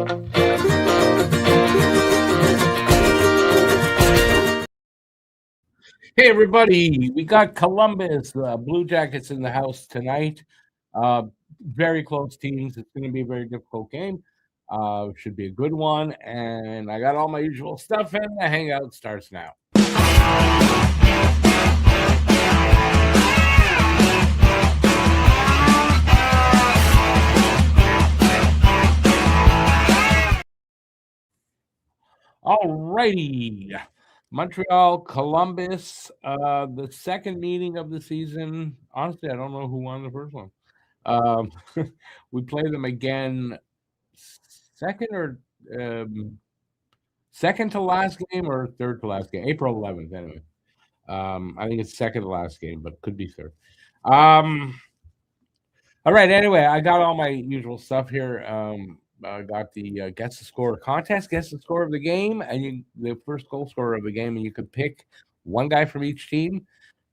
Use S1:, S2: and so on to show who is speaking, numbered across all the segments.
S1: Hey, everybody. We got Columbus, Blue Jackets in the house tonight. Very close teams. It's going to be a very difficult game. Should be a good one. And I got all my usual stuff, and the Hangout starts now. All righty. Montreal, Columbus, the second meeting of the season. Honestly, I don't know who won the first one. We play them again second to last game or third to last game? April 11th, anyway. I think it's second to last game, but could be third. All right, anyway, I got all my usual stuff here. I got the Guess the Score contest, Guess the Score of the game, and the first goal scorer of the game, and you could pick one guy from each team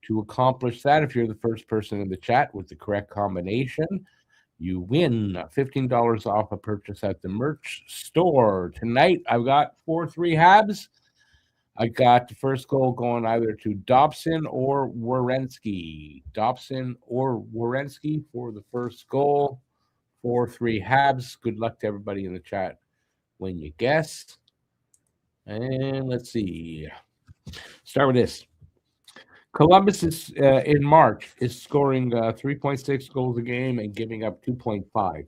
S1: to accomplish that. If you're the first person in the chat with the correct combination, you win $15 off a purchase at the merch store. Tonight, I've got 4-3 Habs. I got the first goal going either to Dobson or Werenski. Dobson or Werenski for the first goal. 4-3 Habs. Good luck to everybody in the chat when you guess. And let's see. Start with this. Columbus is in March is scoring 3.6 goals a game and giving up 2.5.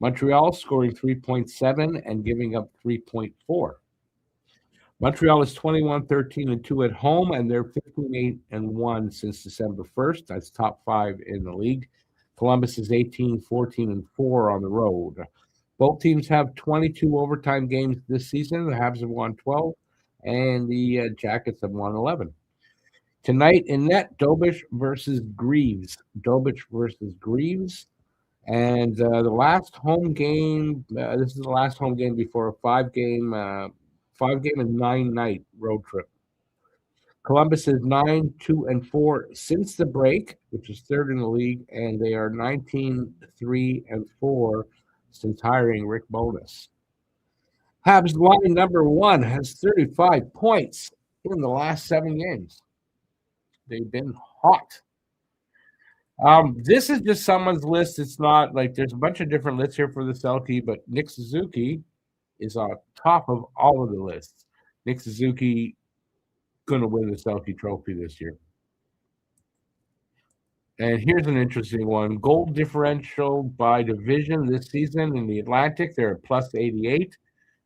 S1: Montreal scoring 3.7 and giving up 3.4. Montreal is 21-13-2 at home, and they're 15-8-1 since December 1st. That's top 5 in the league. Columbus is 18-14-4 on the road. Both teams have 22 overtime games this season. The Habs have won 12, and the Jackets have won 11. Tonight in net, Dobich versus Greaves. Dobich versus Greaves. And the last home game, this is the last home game before a five-game and 9-night road trip. Columbus is 9-2-4 since the break, which is third in the league, and they are 19-3-4 since hiring Rick Bowness. Habs line number 1 has 35 points in the last 7 games. They've been hot. This is just someone's list. It's not like there's a bunch of different lists here for the Selke, but Nick Suzuki is on top of all of the lists. Nick Suzuki going to win the Selke Trophy this year. And here's an interesting one. Goal differential by division this season in the Atlantic, they're at plus 88,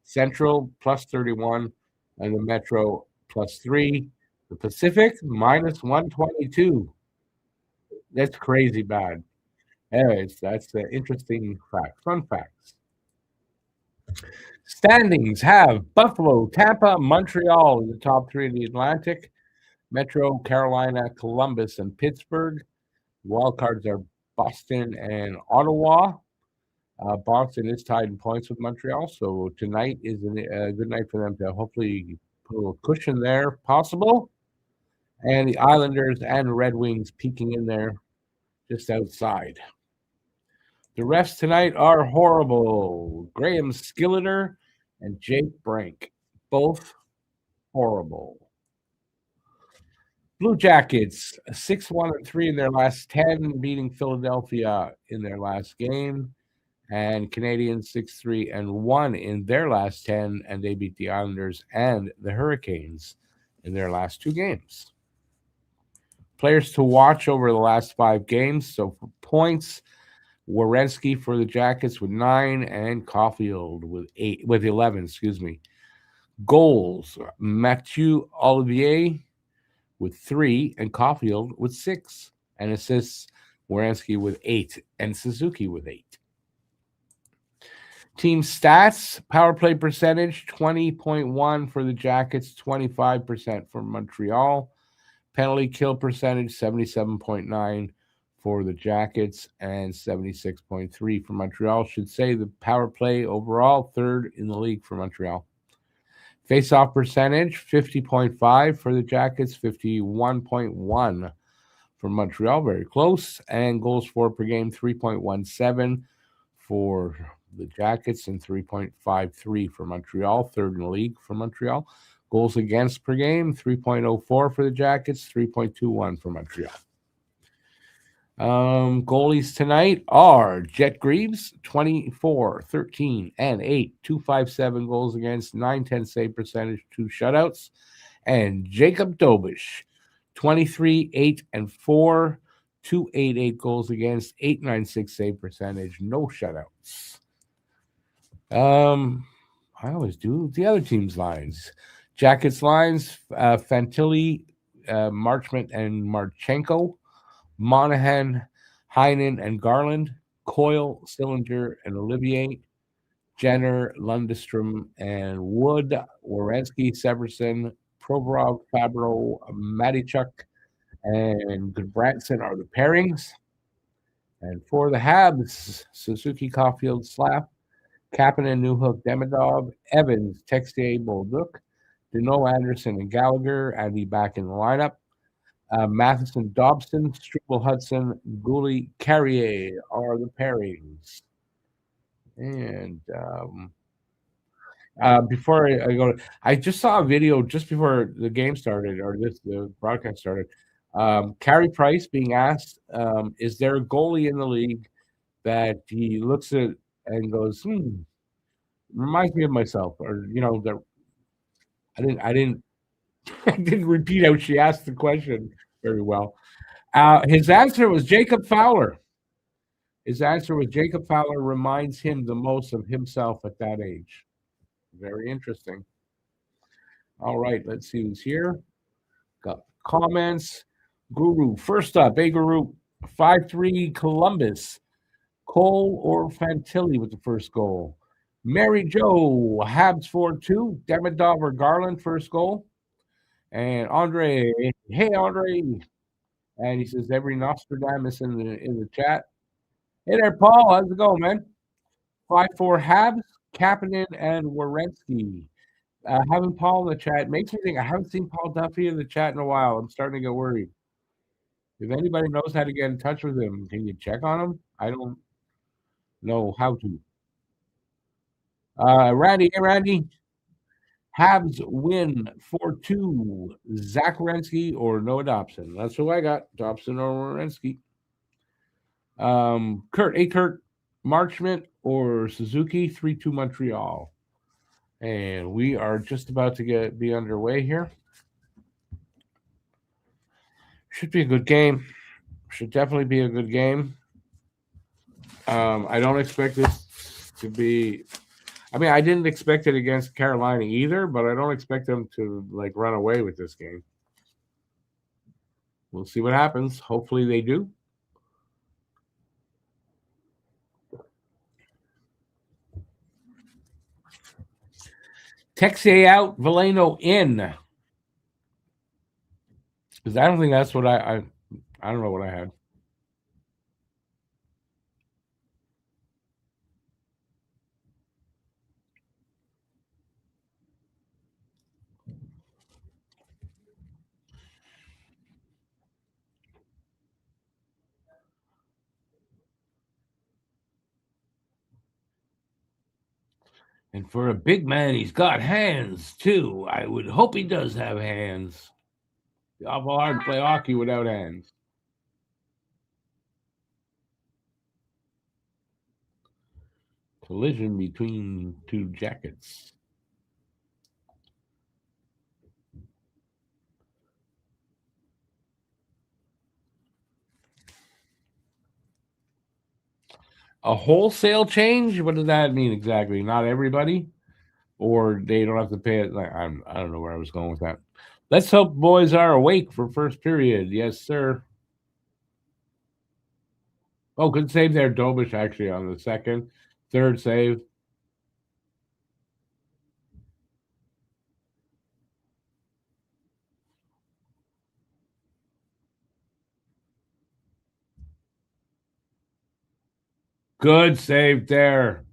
S1: Central plus 31, and the Metro plus 3. The Pacific minus 122. That's crazy bad. Anyways, that's the interesting fact. Fun facts. Standings have Buffalo, Tampa, Montreal in the top 3 in the Atlantic. Metro, Carolina, Columbus, and Pittsburgh. Wildcards are Boston and Ottawa. Boston is tied in points with Montreal, so tonight is a good night for them to hopefully put a little cushion there if possible. And the Islanders and Red Wings peeking in there just outside. The refs tonight are horrible. Graham Skilleter and Jake Brink, both horrible. Blue Jackets, 6-1-3 in their last 10, beating Philadelphia in their last game. And Canadiens 6-3-1 in their last 10, and they beat the Islanders and the Hurricanes in their last 2 games. Players to watch over the last 5 games. So for points, Werenski for the Jackets with 9 and Caulfield with 11. Goals, Mathieu Olivier with 3 and Caulfield with 6. And assists, Werenski with 8 and Suzuki with 8. Team stats, power play percentage, 20.1 for the Jackets, 25% for Montreal. Penalty kill percentage, 77.9 for the Jackets and 76.3 for Montreal. Should say the power play overall, 3rd in the league for Montreal. Face-off percentage, 50.5 for the Jackets, 51.1 for Montreal. Very close. And goals for per game, 3.17 for the Jackets and 3.53 for Montreal, third in the league for Montreal. Goals against per game, 3.04 for the Jackets, 3.21 for Montreal. Goalies tonight are Jet Greaves, 24, 13, and 8, 257 goals against, 910 save percentage, 2 shutouts. And Jacob Dobish, 23, 8, and 4, 288 goals against, 896 save percentage, no shutouts. I always do the other team's lines. Jackets lines, Fantilli, Marchment, and Marchenko. Monahan, Heinen, and Garland. Coyle, Sillinger, and Olivier. Jenner, Lundestrom, and Wood. Werenski, Severson, Provorov, Fabro, Matichuk, and Goodbranson are the pairings. And for the Habs, Suzuki, Caulfield, Slav, Kapanen, Newhook, Demidov, Evans, Texier, Bolduc, Deneau, Anderson, and Gallagher, Andy back in the lineup. Matheson, Dobson, Struble, Hudson, Gooley, Carrier are the pairings. And before I go, I just saw a video just before the game started, or the broadcast started. Carey Price being asked, is there a goalie in the league that he looks at and goes, reminds me of myself, or that I didn't I didn't repeat how she asked the question very well. His answer was Jacob Fowler. His answer was Jacob Fowler reminds him the most of himself at that age. Very interesting. All right, let's see who's here. Got comments. Guru, first up, A Guru, 5-3 Columbus. Cole or Fantilli with the first goal. Mary Jo, Habs 4-2. Demidov or Garland, first goal. And Andre, hey Andre. And he says every Nostradamus in the chat. Hey there, Paul. How's it going, man? 5-4 Habs, Kapanen, and Werenski. Having Paul in the chat makes me think I haven't seen Paul Duffy in the chat in a while. I'm starting to get worried. If anybody knows how to get in touch with him, can you check on him? I don't know how to. Randy, hey Randy. Habs win 4-2. Zach Werenski or Noah Dobson. That's who I got. Dobson or Werenski. Kurt, Marchment or Suzuki, 3-2 Montreal. And we are just about to be underway here. Should be a good game. Should definitely be a good game. I don't expect this to be. I mean, I didn't expect it against Carolina either, but I don't expect them to run away with this game. We'll see what happens. Hopefully they do. Texier out, Veleno in. Because I don't think that's what I don't know what I had. And for a big man, he's got hands, too. I would hope he does have hands. It's awful hard to play hockey without hands. Collision between two jackets. A wholesale change? What does that mean exactly? Not everybody? Or they don't have to pay it? I don't know where I was going with that. Let's hope boys are awake for first period. Yes, sir. Oh, good save there, Dobish, actually, on the second. Third save. Good save there.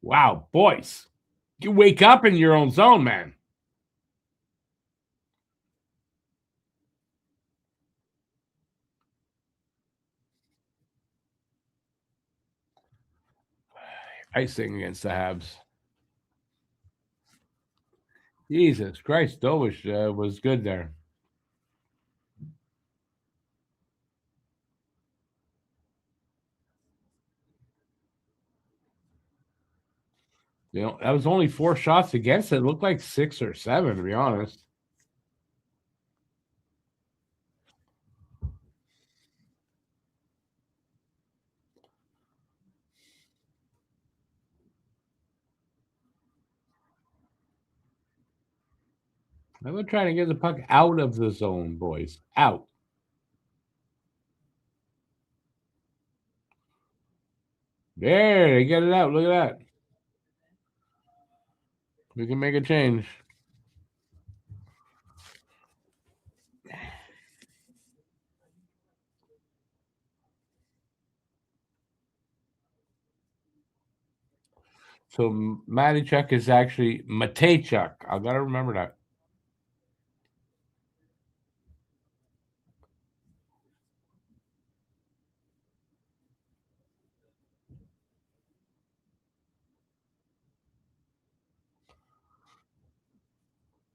S1: Wow, boys. You wake up in your own zone, man. icing against the Habs. Jesus Christ, Dovish was good there. You know, that was only 4 shots against it. It looked like 6 or 7, to be honest. I'm going to try to get the puck out of the zone, boys. Out. There, they get it out. Look at that. We can make a change. So Mateychuk is actually Mateychuk. I got to remember that.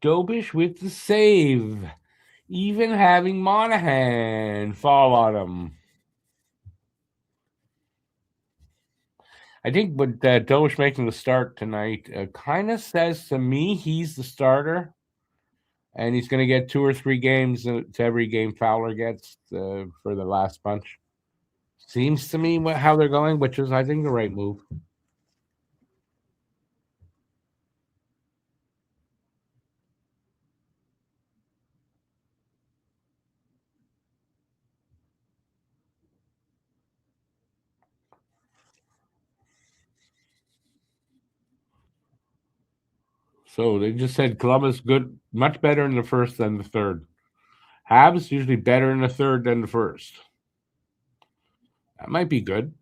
S1: Dobish with the save. Even having Monahan fall on him. I think what Dobish making the start tonight kind of says to me he's the starter. And he's going to get 2 or 3 games to every game Fowler gets for the last bunch. Seems to me how they're going, which is, I think, the right move. So they just said Columbus good, much better in the first than the third. Habs usually better in the third than the first. That might be good.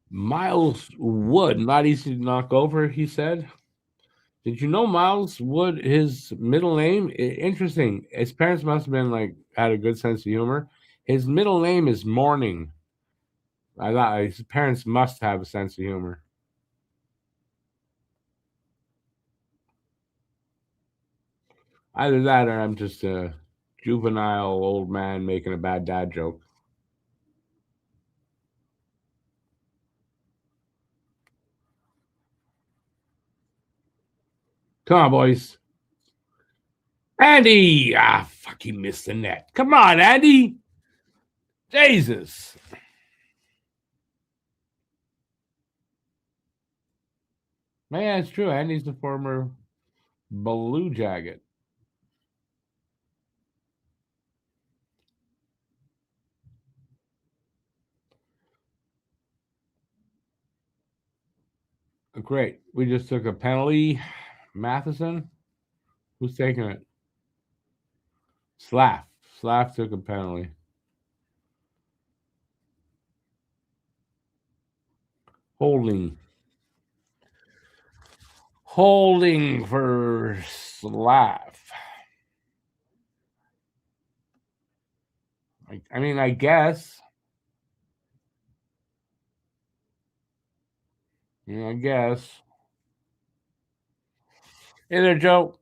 S1: Miles Wood, not easy to knock over, he said. Did you know Miles Wood, his middle name? Interesting. His parents must have been like, had a good sense of humor. His middle name is Morning. I thought his parents must have a sense of humor. Either that or I'm just a juvenile old man making a bad dad joke. Come on, boys. Andy! Ah, fuck, he missed the net. Come on, Andy! Jesus. Man, it's true. Andy's the former Blue Jacket. Great. We just took a penalty. Matheson? Who's taking it? Slav. Slav took a penalty. Holding. Holding for Slav. I mean, I guess. Yeah, I guess. Hey there, Joe.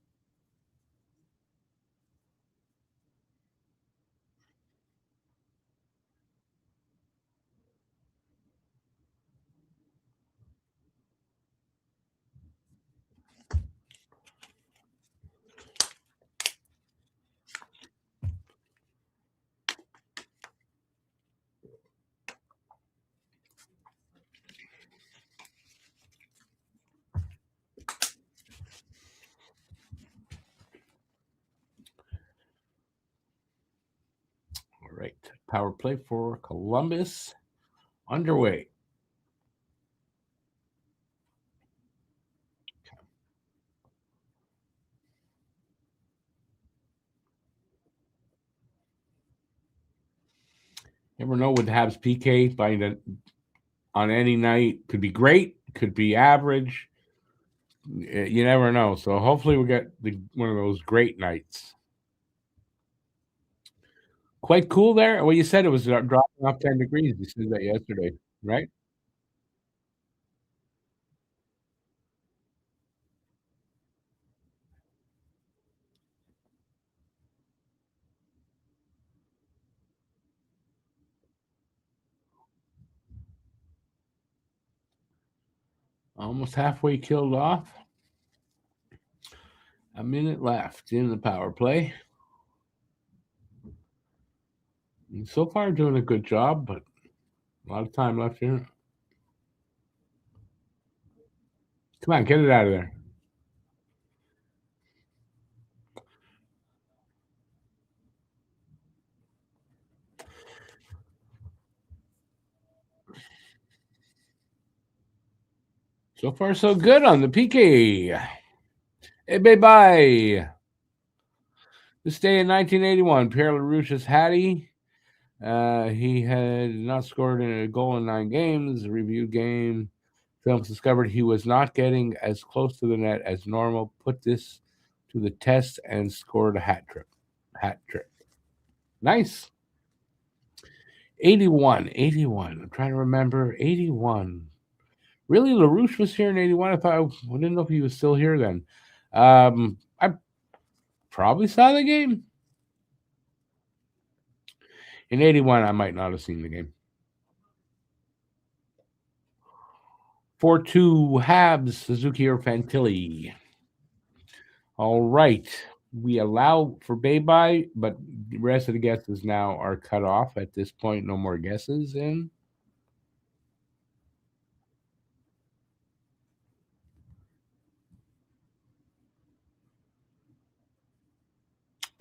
S1: All right. Power play for Columbus underway. Never know with Habs PK on any night. Could be great, could be average. You never know. So hopefully we'll get one of those great nights. Quite cool there. Well, you said it was dropping off 10 degrees. You said that yesterday, right? Almost halfway killed off. A minute left in the power play. And so far, doing a good job, but a lot of time left here. Come on, get it out of there. So far, so good on the PK. Hey, bye-bye. This day in 1981, Pierre LaRouche's Hattie. He had not scored a goal in 9 games. Review game. Films discovered he was not getting as close to the net as normal. Put this to the test and scored a hat trick. Nice. 81. I'm trying to remember. 81. Really, LaRouche was here in 81? I didn't know if he was still here then. I probably saw the game. In 81, I might not have seen the game. 4-2 Habs, Suzuki or Fantilli. All right. We allow for bye-bye, but the rest of the guesses now are cut off at this point. No more guesses in.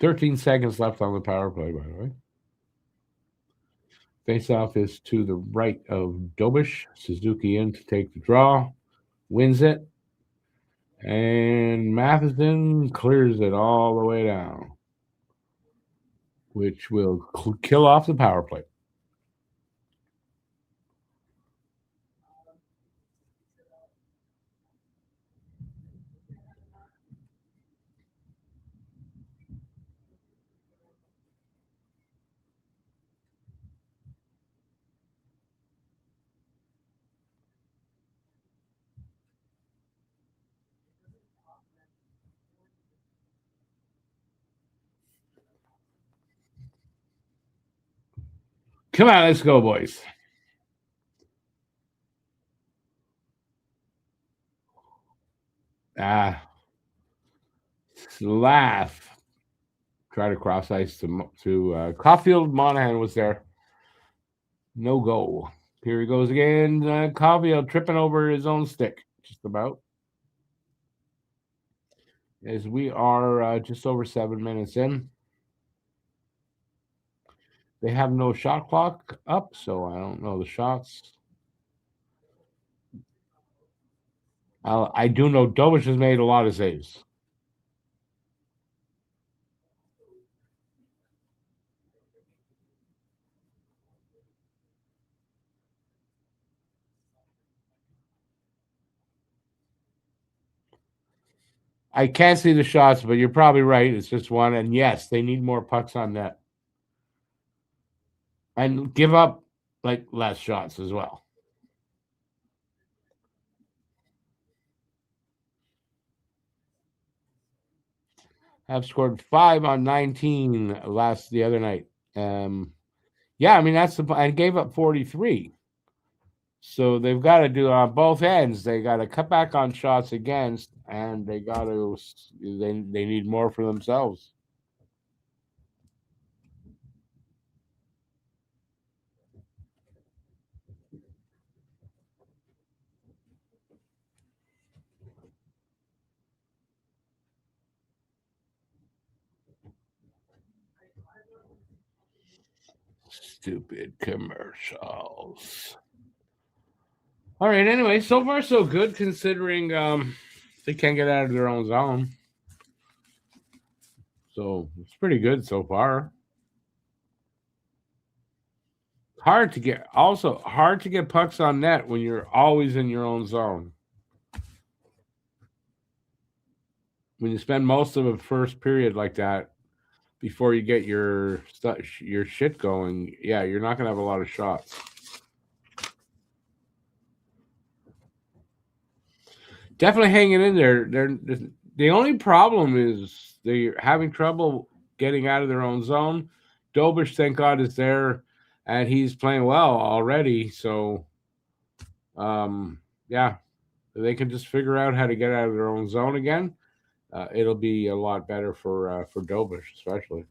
S1: "13 seconds left on the power play, by the way. Face-off is to the right of Dobish. Suzuki in to take the draw. Wins it. And Matheson clears it all the way down, which will kill off the power play. Come on, let's go, boys. Laugh. Try to cross ice to Caulfield. Monahan was there. No go. Here he goes again. Caulfield tripping over his own stick, just about. As we are just over 7 minutes in. They have no shot clock up, so I don't know the shots. I do know Dovish has made a lot of saves. I can't see the shots, but you're probably right. It's just one. And yes, they need more pucks on net. And give up like less shots as well. Have scored 5 on 19 the other night. Yeah, I mean that's I gave up 43. So they've got to do it on both ends. They got to cut back on shots against, and they got to they need more for themselves. Stupid commercials. All right. Anyway, so far so good considering they can't get out of their own zone. So it's pretty good so far. hard to get pucks on net when you're always in your own zone. When you spend most of a first period like that before you get your shit going, yeah, you're not going to have a lot of shots. Definitely hanging in there. The only problem is they're having trouble getting out of their own zone. Dobish, thank God, is there, and he's playing well already. So, yeah, if they can just figure out how to get out of their own zone again, it'll be a lot better for Dobish, especially.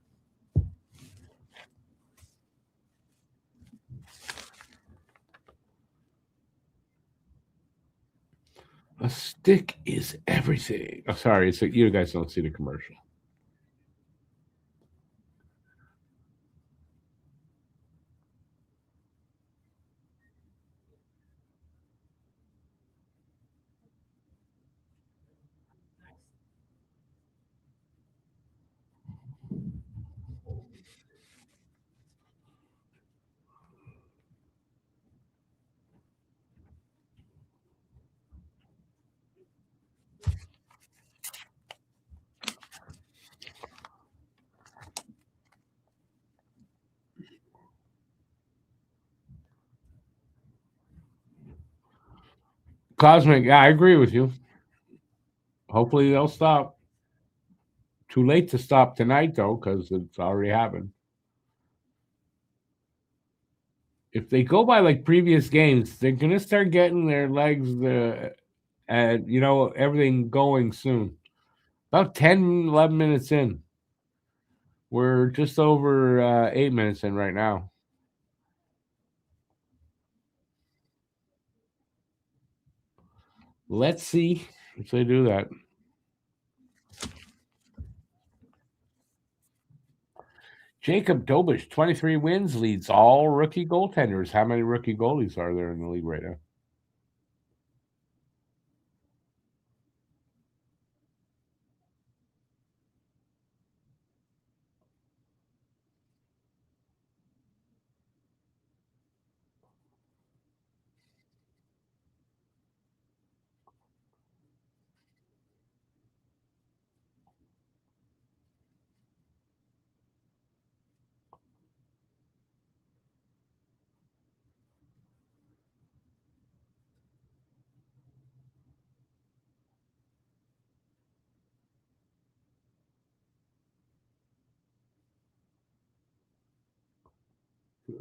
S1: A stick is everything. Oh, sorry, you guys don't see the commercial. Cosmic, yeah, I agree with you. Hopefully they'll stop. Too late to stop tonight, though, because it's already happened. If they go by like previous games, they're gonna start getting their legs and everything going soon. About 10, 11 minutes in. We're just over 8 minutes in right now. Let's see if they do that. Jacob Dobish, 23 wins, leads all rookie goaltenders. How many rookie goalies are there in the league right now?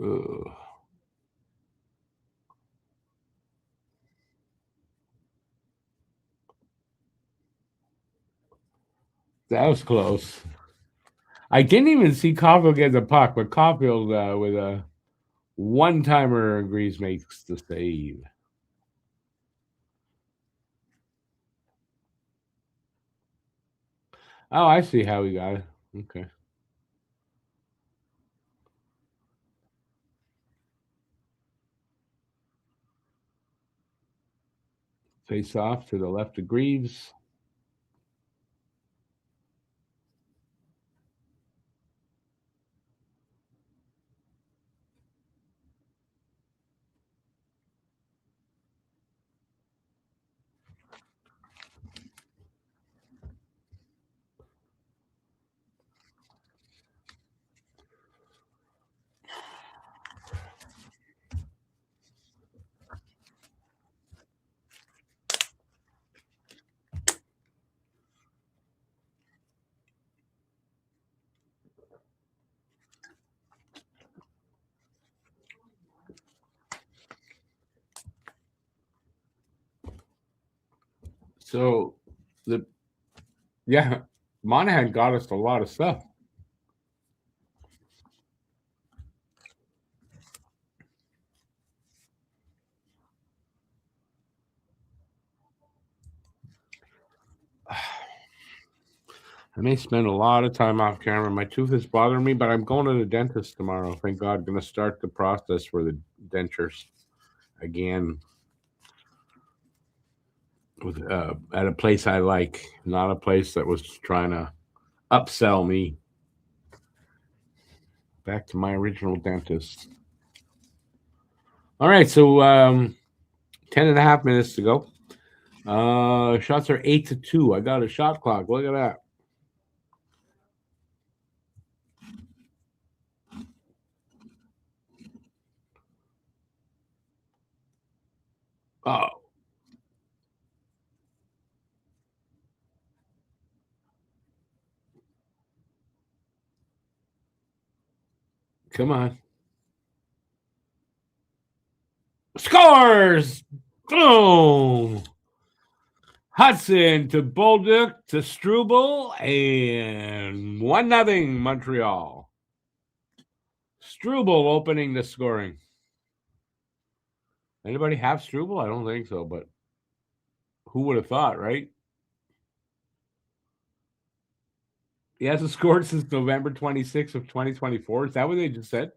S1: Ugh. That was close. I didn't even see Caulfield get the puck, but Caulfield with a one-timer agrees makes the save. Oh, I see how he got it. Okay. Face off to the left of Greaves. So Monahan got us a lot of stuff. I may spend a lot of time off camera. My tooth is bothering me, but I'm going to the dentist tomorrow. Thank God. Going to start the process for the dentures again with at a place I like, not a place that was trying to upsell me. Back to my original dentist. All right, so 10 and a half minutes to go. Shots are 8-2. I got a shot clock. Look at that. Oh, come on. Scores! Boom! Hudson to Bolduc to Struble and 1-0 Montreal. Struble opening the scoring. Anybody have Struble? I don't think so, but who would have thought, right? He hasn't scored since November 26th of 2024. Is that what they just said?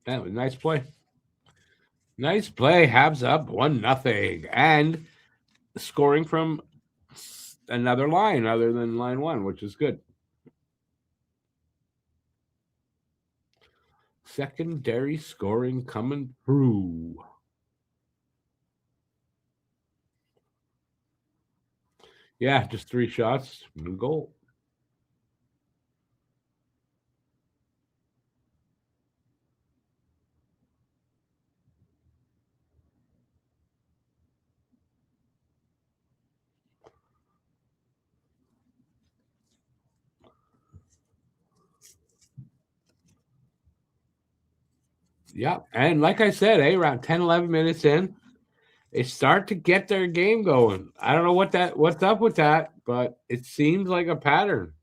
S1: That was a nice play. Nice play. Habs up 1-0. And scoring from another line other than line one, which is good. Secondary scoring coming through. Yeah, just 3 shots, 1 goal. Yeah, and like I said, around 10, 11 minutes in, they start to get their game going. I don't know what's up with that, but it seems like a pattern.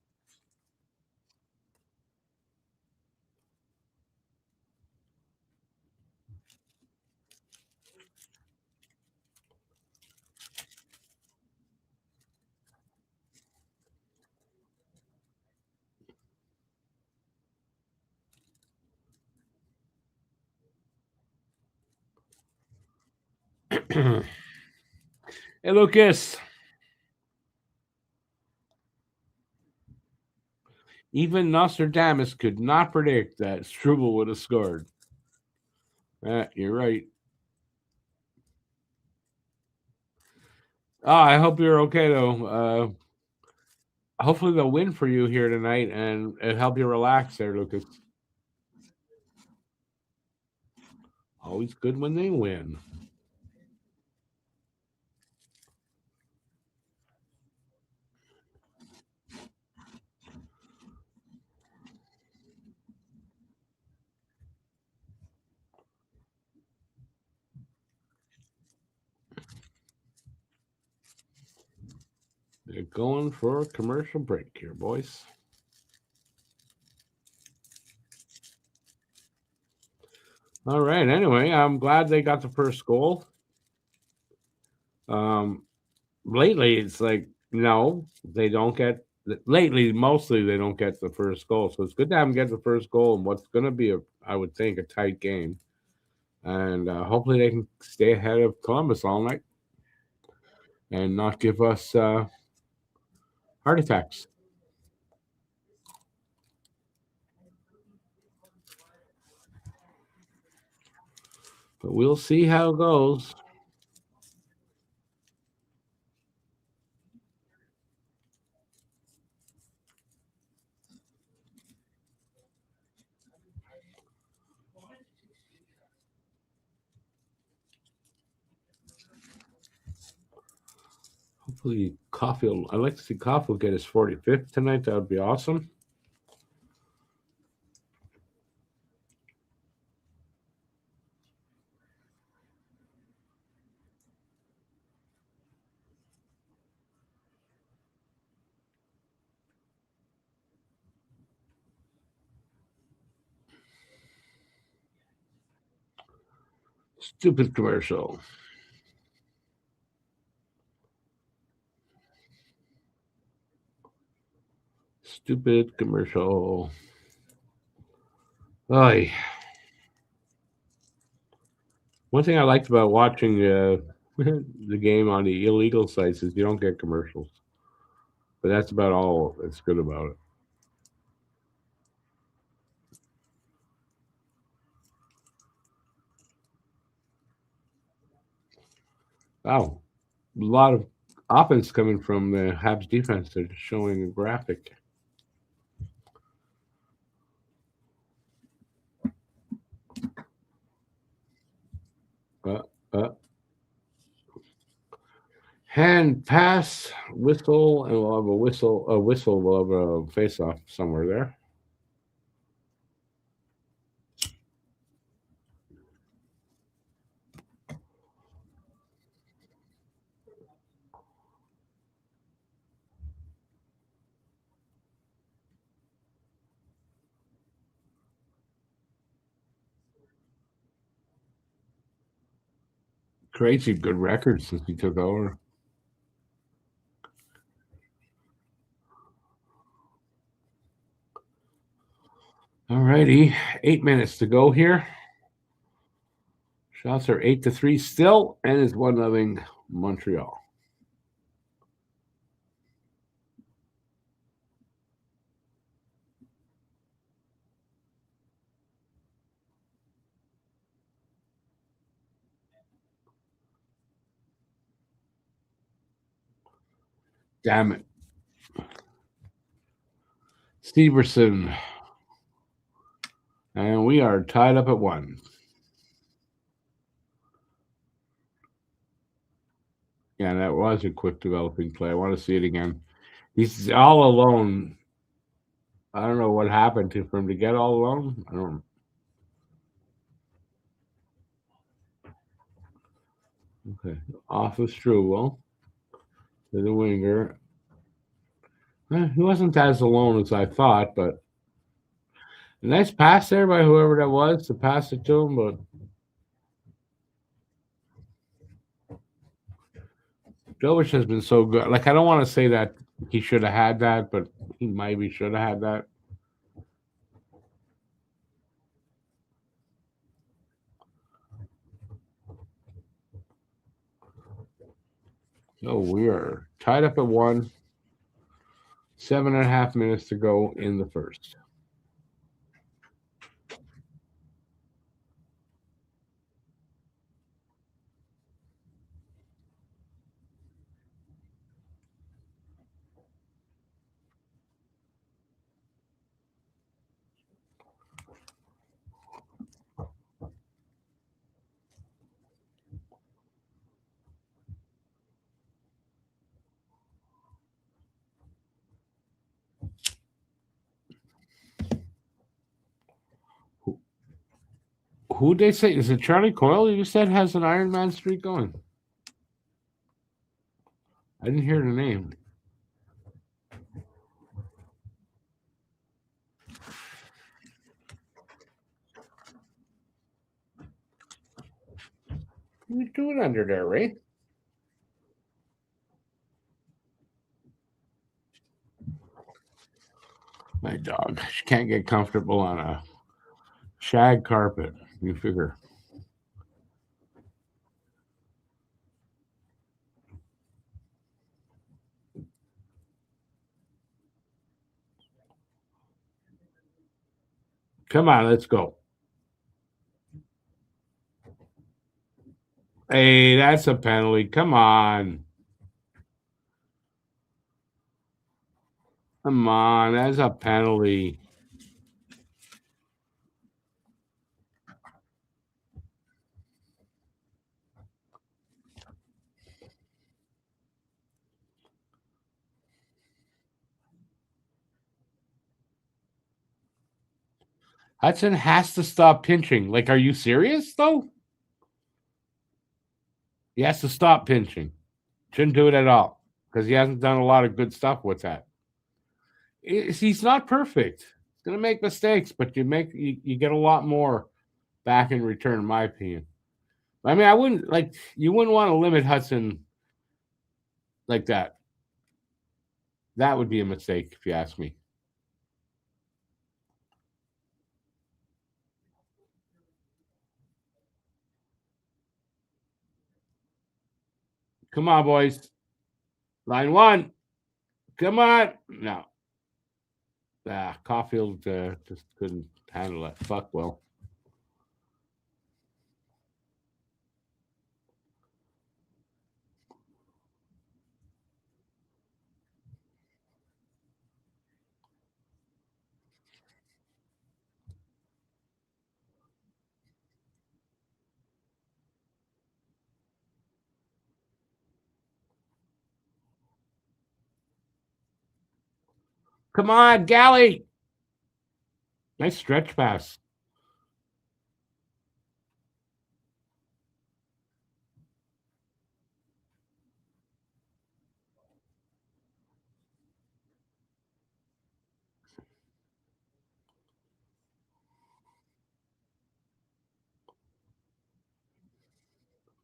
S1: Hey, Lucas. Even Nostradamus could not predict that Struble would have scored. You're right. Oh, I hope you're okay, though. Hopefully they'll win for you here tonight and help you relax there, Lucas. Always good when they win. They're going for a commercial break here, boys. All right. Anyway, I'm glad they got the first goal. Lately, it's like, no, they don't get. Lately, mostly they don't get the first goal. So it's good to have them get the first goal in what's going to be, I would think, a tight game. And hopefully they can stay ahead of Columbus all night and not give us heart attacks. But we'll see how it goes. Hopefully, Caulfield. I'd like to see Caulfield get his 45th tonight. That would be awesome. Stupid commercial. Stupid commercial. Oy. One thing I liked about watching The game on the illegal sites is you don't get commercials, but that's about all that's good about it. Wow, a lot of offense coming from the Habs defense. They're just showing a graphic. Uh, uh, Hand pass, whistle, and we'll have a whistle. A whistle. We'll have a face-off somewhere there. Crazy good record since he took over. All righty, 8 minutes to go here. Shots are 8-3 still, and it's 1-0 Montreal. Damn it, Steverson, and we are tied up at 1. Yeah, that was a quick developing play. I want to see it again. He's all alone. I don't know what happened for him to get all alone. I don't. Okay, off of Struble to the winger. He wasn't as alone as I thought, but a nice pass there by whoever that was to pass it to him. But Jovic has been so good. Like, I don't want to say that he should have had that, but he maybe should have had that. So we are tied up at 1. 7.5 minutes to go in the first. Who'd they say? Is it Charlie Coyle you said has an Iron Man streak going? I didn't hear the name. What are you doing under there, Ray? My dog. She can't get comfortable on a shag carpet. You figure. Come on, let's go. Hey, that's a penalty. Come on. Come on. That's a penalty. Hudson has to stop pinching. Like, are you serious, though? He has to stop pinching. Shouldn't do it at all because he hasn't done a lot of good stuff with that. He's not perfect. He's going to make mistakes, but you get a lot more back in return, in my opinion. I mean, you wouldn't want to limit Hudson like that. That would be a mistake, if you ask me. Come on, boys. Line one. Come on. No. Caulfield just couldn't handle that. Fuck, well. Come on, Galley. Nice stretch pass.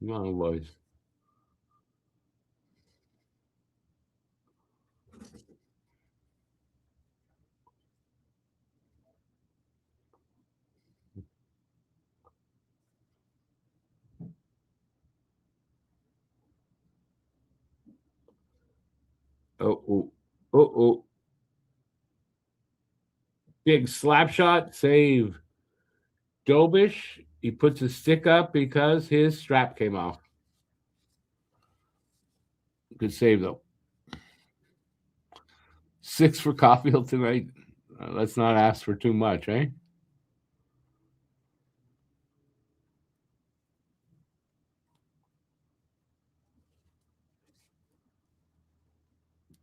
S1: Come on, boys. Oh. Big slap shot, save. Dobish, he puts his stick up because his strap came off. Good save, though. 6 for Caulfield tonight. Let's not ask for too much, eh?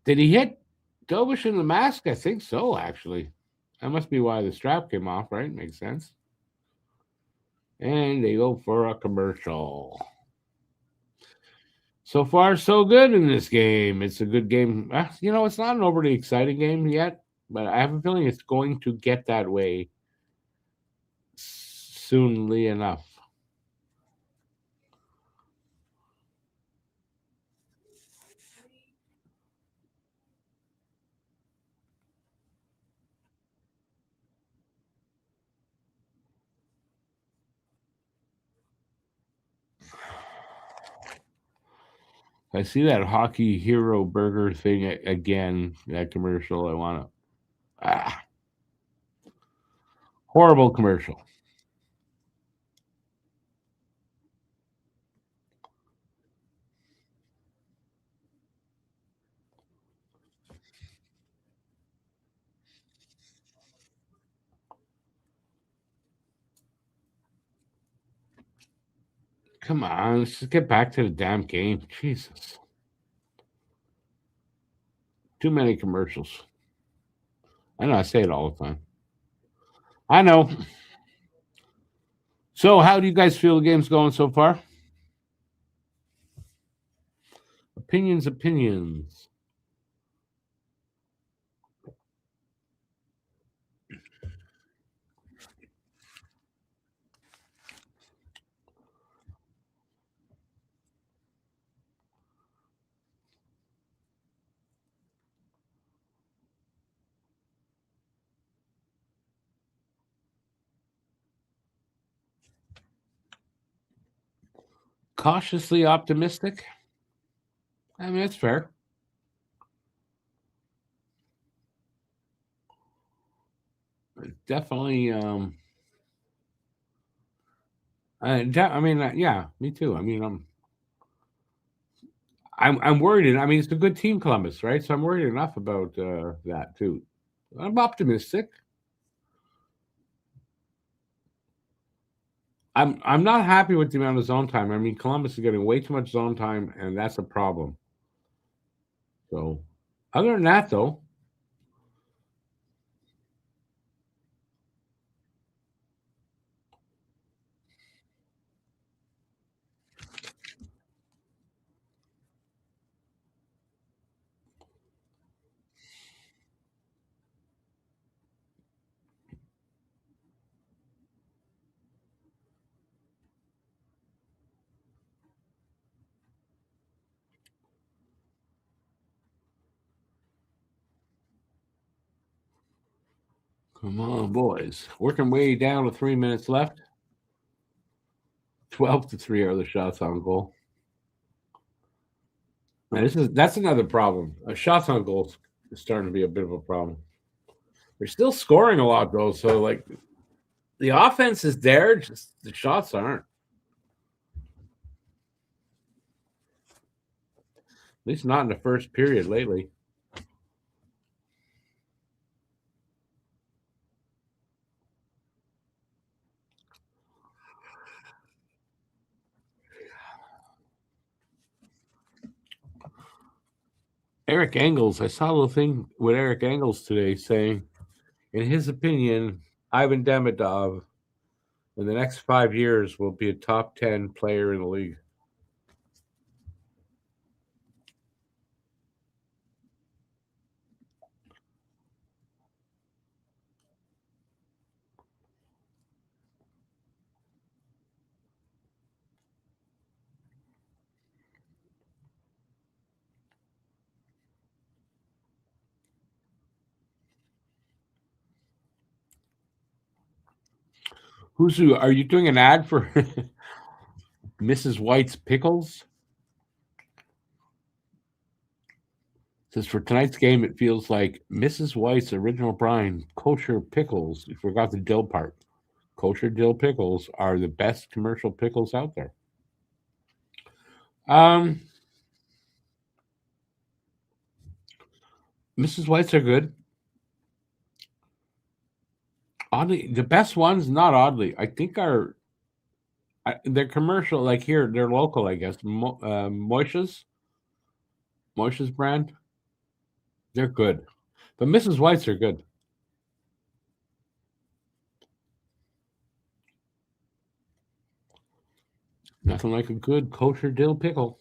S1: Did he hit Dobish in the mask? I think so, actually. That must be why the strap came off, right? Makes sense. And they go for a commercial. So far, so good in this game. It's a good game. It's not an overly exciting game yet, but I have a feeling it's going to get that way soonly enough. I see that Hockey Hero Burger thing again, that commercial. I want to. Horrible commercial. Come on, let's just get back to the damn game. Jesus. Too many commercials. I know, I say it all the time. I know. So, how do you guys feel the game's going so far? Opinions. Cautiously optimistic. I mean, it's fair. Definitely. Yeah, me too. I mean, I'm worried. I mean, it's a good team, Columbus, right? So I'm worried enough about that too. I'm optimistic. I'm not happy with the amount of zone time. I mean, Columbus is getting way too much zone time, and that's a problem. So, other than that, though, come on, boys, working way down to 3 minutes left. 12-3 are the shots on goal. That's another problem. Shots on goals is starting to be a bit of a problem. They're still scoring a lot though, so like the offense is there, just the shots aren't. At least not in the first period lately. Eric Engels, I saw a little thing with Eric Engels today saying, in his opinion, Ivan Demidov in the next 5 years will be a top 10 player in the league. Are you doing an ad for Mrs. White's Pickles? It says for tonight's game, it feels like Mrs. White's original brine kosher pickles. You forgot the dill part. Kosher dill pickles are the best commercial pickles out there. Um, Mrs. White's are good. Oddly, the best ones, not oddly, I think they're commercial. Like here, they're local, I guess. Moisha's brand, they're good, but Mrs. White's are good. Nothing like a good kosher dill pickle.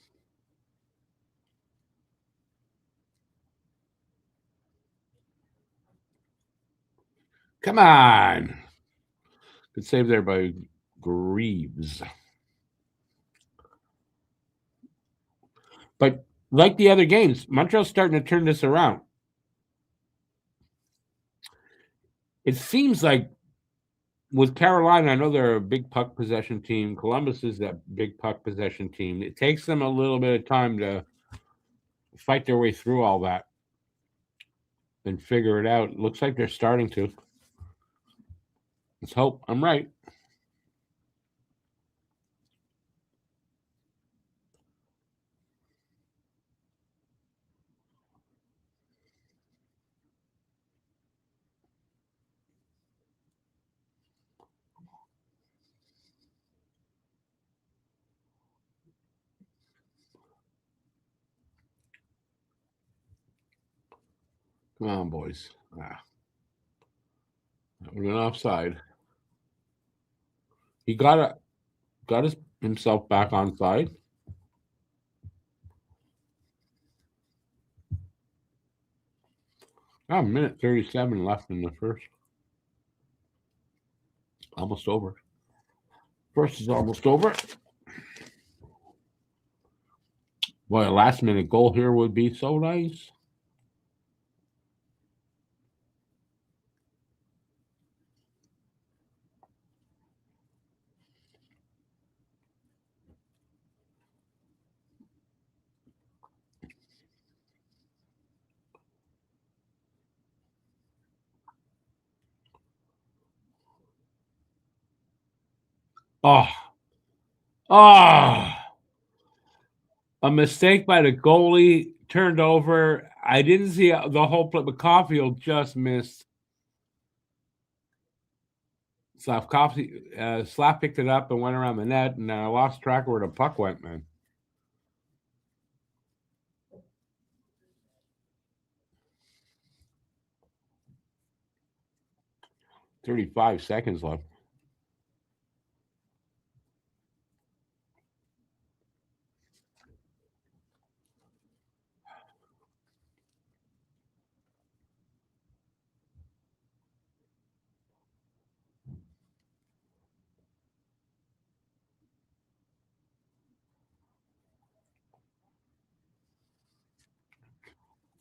S1: Come on, good save there by Greaves. But like the other games, Montreal's starting to turn this around. It seems like with Carolina, I know they're a big puck possession team. Columbus is that big puck possession team. It takes them a little bit of time to fight their way through all that and figure it out. It looks like they're starting to. Let's hope I'm right. Come on, boys. We're going offside. He got himself back on side. A minute 37 left in the first. Almost over. First is almost over. Boy, a last minute goal here would be so nice. Oh, oh, a mistake by the goalie turned over. I didn't see the whole play, but Caulfield just missed. Slap picked it up and went around the net, and I lost track of where the puck went, man. 35 seconds left.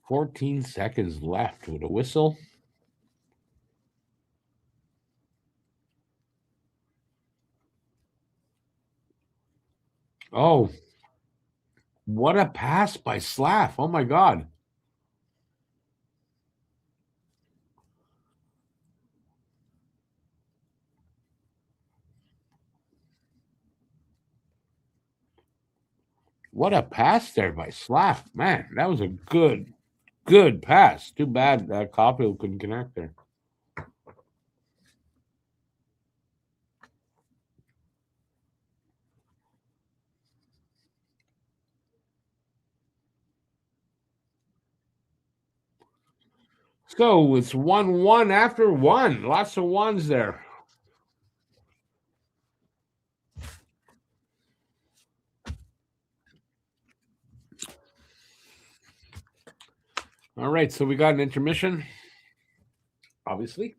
S1: $14 seconds left with a whistle. Oh, What a pass by Slav. Oh, my God. What a pass there by Slav. Man, that was a good pass. Too bad Caulfield couldn't connect there. So it's 1-1 after one. Lots of ones there. All right, so we got an intermission, obviously.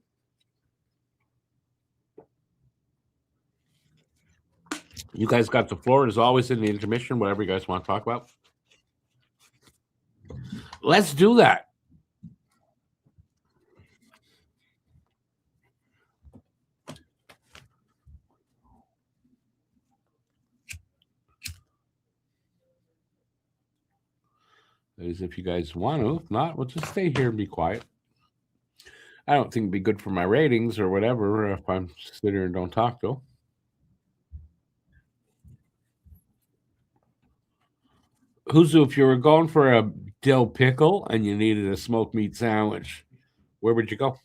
S1: You guys got the floor as always in the intermission, whatever you guys want to talk about. Let's do that. As if you guys want to. If not, we'll just stay here and be quiet. I don't think it'd be good for my ratings or whatever if I'm sit here and don't talk, though. Huzu, if you were going for a dill pickle and you needed a smoked meat sandwich, where would you go?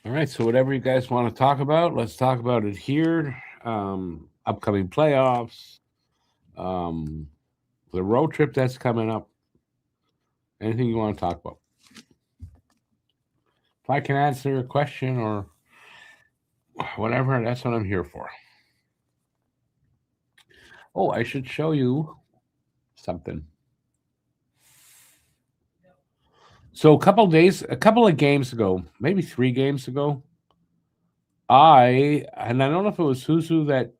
S1: All right, so whatever you guys want to talk about, let's talk about it here. Upcoming playoffs, the road trip that's coming up. Anything you want to talk about? If I can answer a question or whatever, that's what I'm here for. Oh, I should show you something. So a couple of games ago, maybe 3 games ago, I don't know if it was Huzu that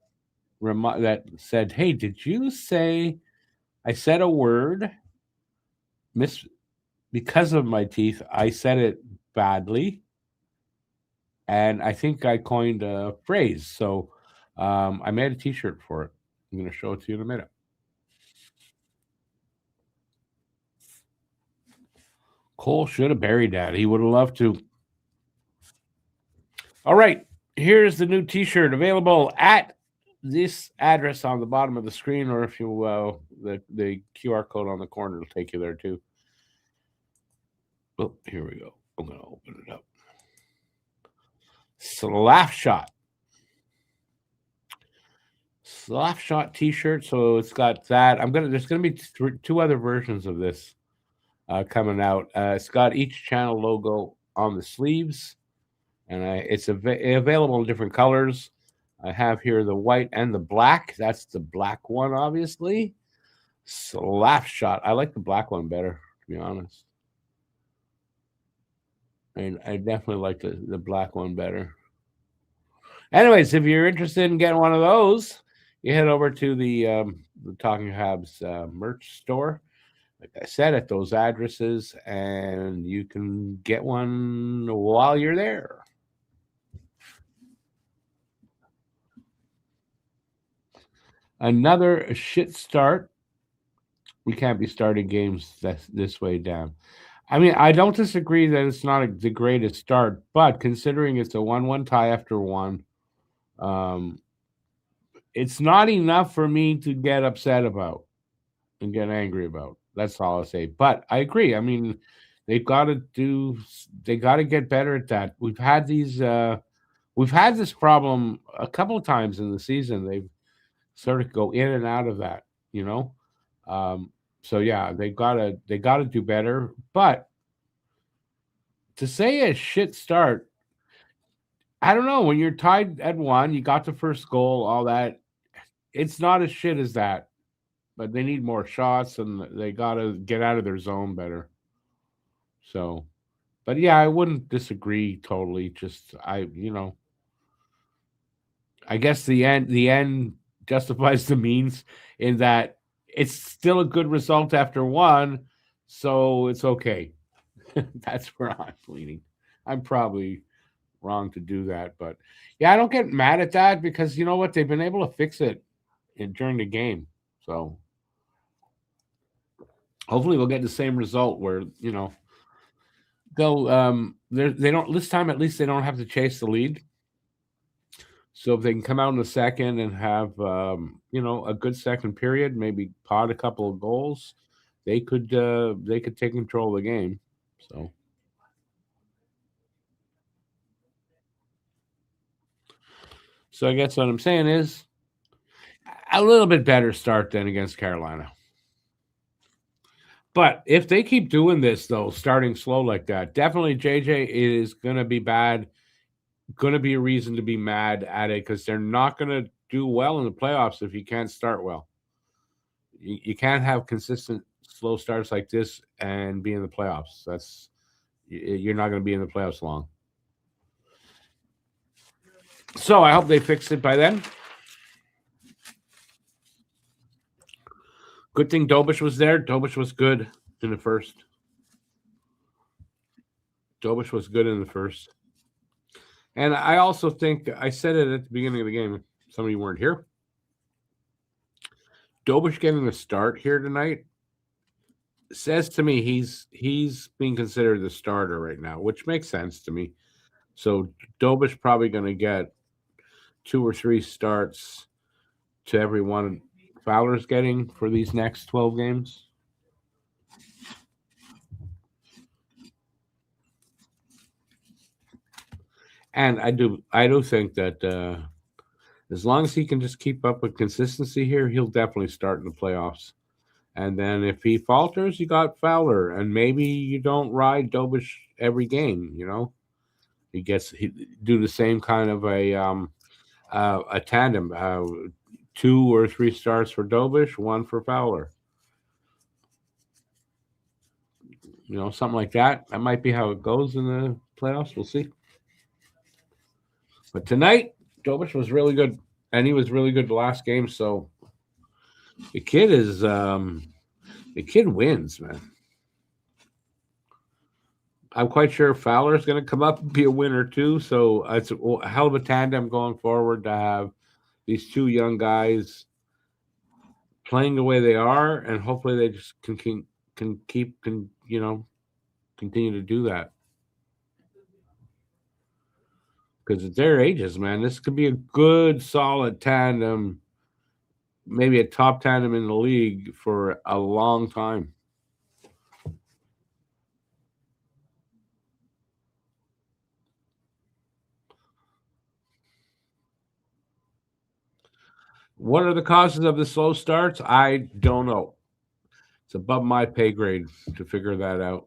S1: said, "Hey, did you say I said a word because of my teeth? I said it badly, and I think I coined a phrase. So I made a T-shirt for it. I'm going to show it to you in a minute. Cole should have buried that. He would have loved to. All right, here's the new T-shirt available at this address on the bottom of the screen, or if you the QR code on the corner will take you there too. Oh, here we go. I'm going to open it up. Slap Shot T-shirt. So it's got that. There's gonna be 2 other versions of this coming out. It's got each channel logo on the sleeves, and it's available in different colors. I have here the white and the black. That's the black one, obviously. Slap Shot. I like the black one better, to be honest. And I definitely like the black one better. Anyways, if you're interested in getting one of those, you head over to the Talking Habs merch store. Like I said, at those addresses, and you can get one while you're there. Another shit start. We can't be starting games this way down. I mean, I don't disagree that it's not the greatest start, but considering it's a 1-1 tie after one, it's not enough for me to get upset about and get angry about. That's all I'll say. But I agree. I mean, they got to get better at that. We've had this problem a couple of times in the season. They've sort of go in and out of that, you know. So yeah, they gotta do better. But to say a shit start, I don't know. When you're tied at 1, you got the first goal, all that. It's not as shit as that. But they need more shots, and they got to get out of their zone better. So, but yeah, I wouldn't disagree totally. Just I guess the end justifies the means in that it's still a good result after one, so it's okay. That's where I'm leaning. I'm probably wrong to do that, but yeah, I don't get mad at that because you know what? They've been able to fix it during the game, so hopefully we'll get the same result where they'll they don't this time at least they don't have to chase the lead. So if they can come out in the second and have a good second period, maybe pot a couple of goals, they could take control of the game. So I guess what I'm saying is a little bit better start than against Carolina. But if they keep doing this, though, starting slow like that, definitely JJ is going to be bad, going to be a reason to be mad at it because they're not going to do well in the playoffs if you can't start well. You can't have consistent slow starts like this and be in the playoffs. You're not going to be in the playoffs long. So I hope they fix it by then. Good thing Dobish was there. Dobish was good in the first. And I also think I said it at the beginning of the game. Some of you weren't here. Dobish getting the start here tonight says to me he's being considered the starter right now, which makes sense to me. So Dobish probably going to get 2 or 3 starts to every one Fowler's getting for these next 12 games. And I do think that as long as he can just keep up with consistency here, he'll definitely start in the playoffs. And then if he falters, you got Fowler, and maybe you don't ride Dobish every game. He do the same kind of a tandem, 2 or 3 starts for Dobish, 1 for Fowler. Something like that. That might be how it goes in the playoffs. We'll see. But tonight, Dobish was really good, and he was really good the last game. So the kid wins, man. I'm quite sure Fowler's going to come up and be a winner too. So it's a hell of a tandem going forward to have these 2 young guys playing the way they are, and hopefully they just can continue to do that. Because at their ages, man, this could be a good, solid tandem, maybe a top tandem in the league for a long time. What are the causes of the slow starts? I don't know. It's above my pay grade to figure that out.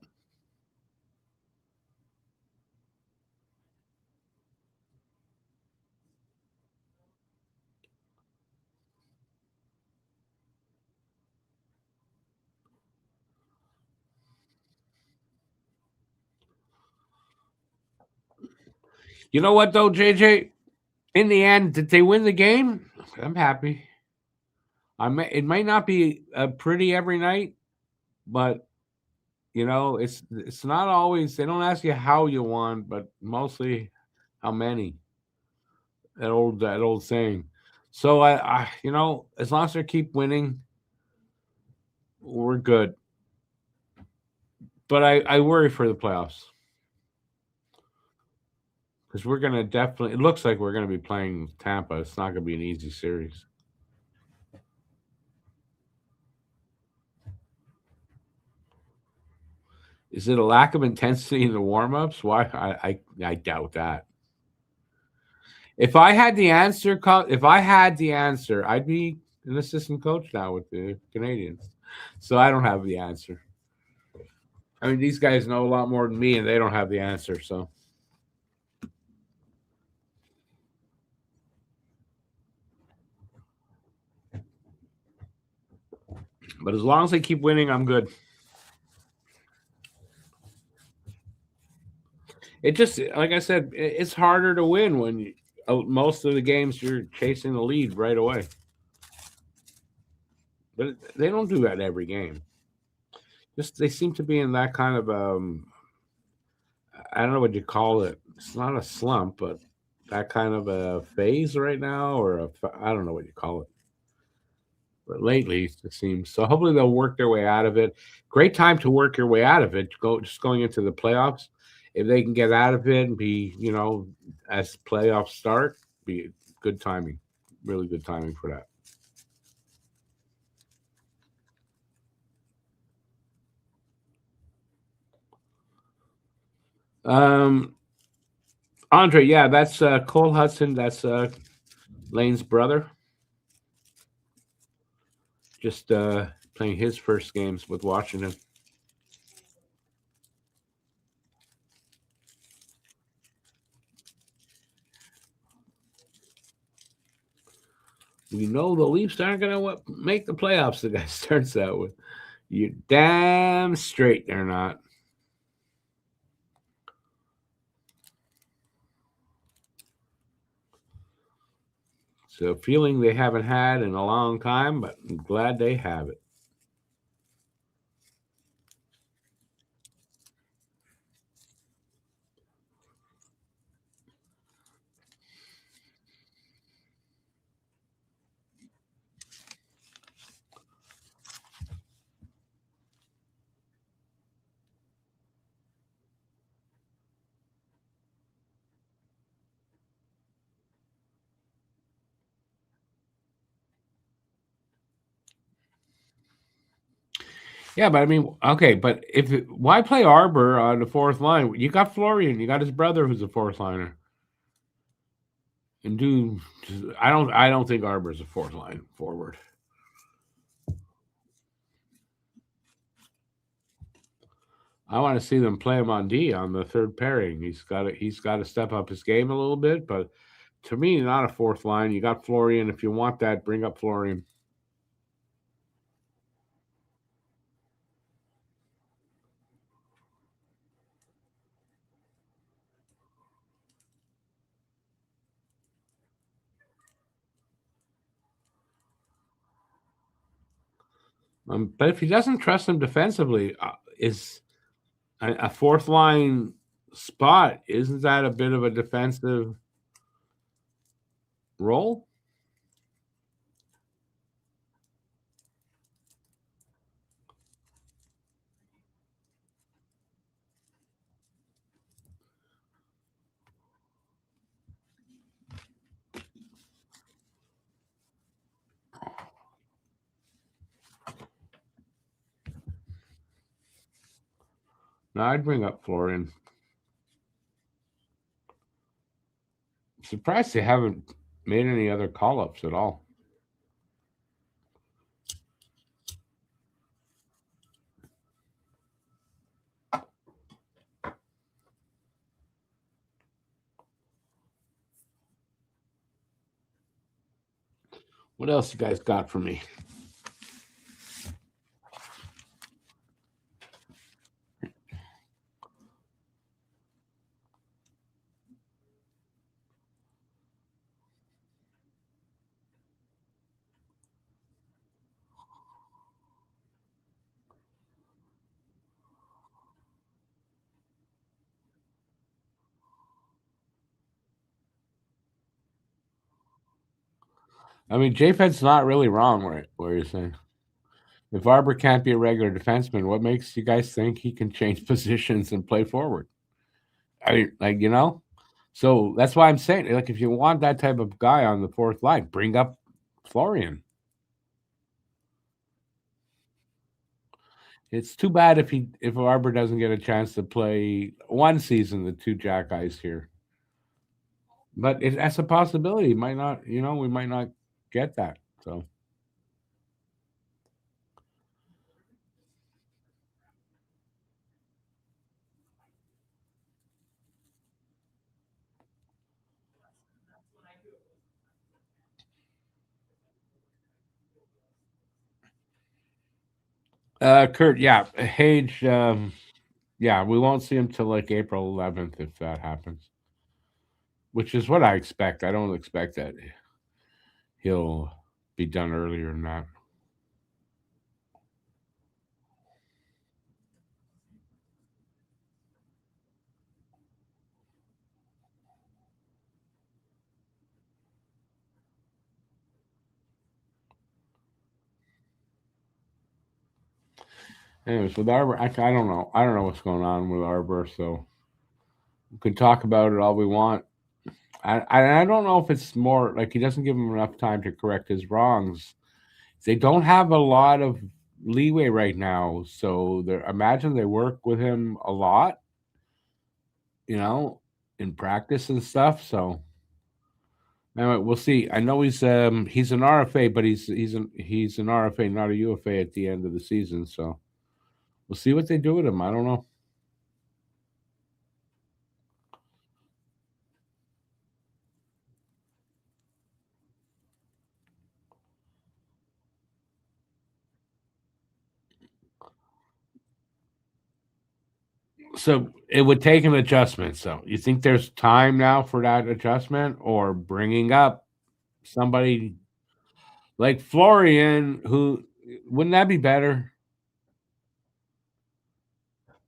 S1: You know what, though, JJ? In the end, did they win the game? I'm happy. It might not be pretty every night, but it's not always. They don't ask you how you won, but mostly how many. That old saying. So I as long as they keep winning, we're good. But I worry for the playoffs because we're gonna definitely. It looks like we're gonna be playing Tampa. It's not gonna be an easy series. Is it a lack of intensity in the warm-ups? Why? I doubt that. If I had the answer, I'd be an assistant coach now with the Canadiens. So I don't have the answer. I mean, these guys know a lot more than me, and they don't have the answer. So, but as long as they keep winning, I'm good. It just, like I said, it's harder to win when most of the games you're chasing the lead right away. but they don't do that every game. Just they seem to be in that kind of I don't know what you call it. It's not a slump, but that kind of a phase right now, or I don't know what you call it. But lately, it seems so. Hopefully, they'll work their way out of it. Great time to work your way out of it. Going into the playoffs. If they can get out of it and be, as playoffs start, be good timing. Really good timing for that. Andre, yeah, that's Cole Hudson. That's Lane's brother. Just playing his first games with Washington. We know the Leafs aren't going to make the playoffs. The guy starts out with, "You damn straight they're not." So, feeling they haven't had in a long time, but I'm glad they have it. Yeah, but I mean, okay, but why play Arbor on the fourth line? You got Florian, you got his brother who's a fourth liner, and I don't think Arbor's a fourth line forward. I want to see them play him on D on the third pairing. He's got to step up his game a little bit, but to me, not a fourth line. You got Florian. If you want that, bring up Florian. But if he doesn't trust him defensively, is a fourth line spot? Isn't that a bit of a defensive role? No, I'd bring up Florian. Surprised they haven't made any other call ups at all. What else you guys got for me? I mean, JFed's not really wrong, right? What you're saying. If Arbor can't be a regular defenseman, what makes you guys think he can change positions and play forward? I mean, so that's why I'm saying, like, if you want that type of guy on the fourth line, bring up Florian. It's too bad if Arbor doesn't get a chance to play one season, the two Jack Eyes here. But that's a possibility. Might not, we might not get that. So. Kurt, yeah, Hage, yeah, we won't see him till like April 11th if that happens, which is what I expect. I don't expect that he'll be done earlier than that. Anyways, with Arbor, I don't know. I don't know what's going on with Arbor, so we could talk about it all we want. I don't know if it's more like he doesn't give him enough time to correct his wrongs. They don't have a lot of leeway right now, so they imagine they work with him a lot, you know, in practice and stuff. So anyway, we'll see. I know he's an RFA, but he's an RFA, not a UFA at the end of the season. So we'll see what they do with him. I don't know. So it would take an adjustment. So you think there's time now for that adjustment, or bringing up somebody like Florian, who wouldn't that be better?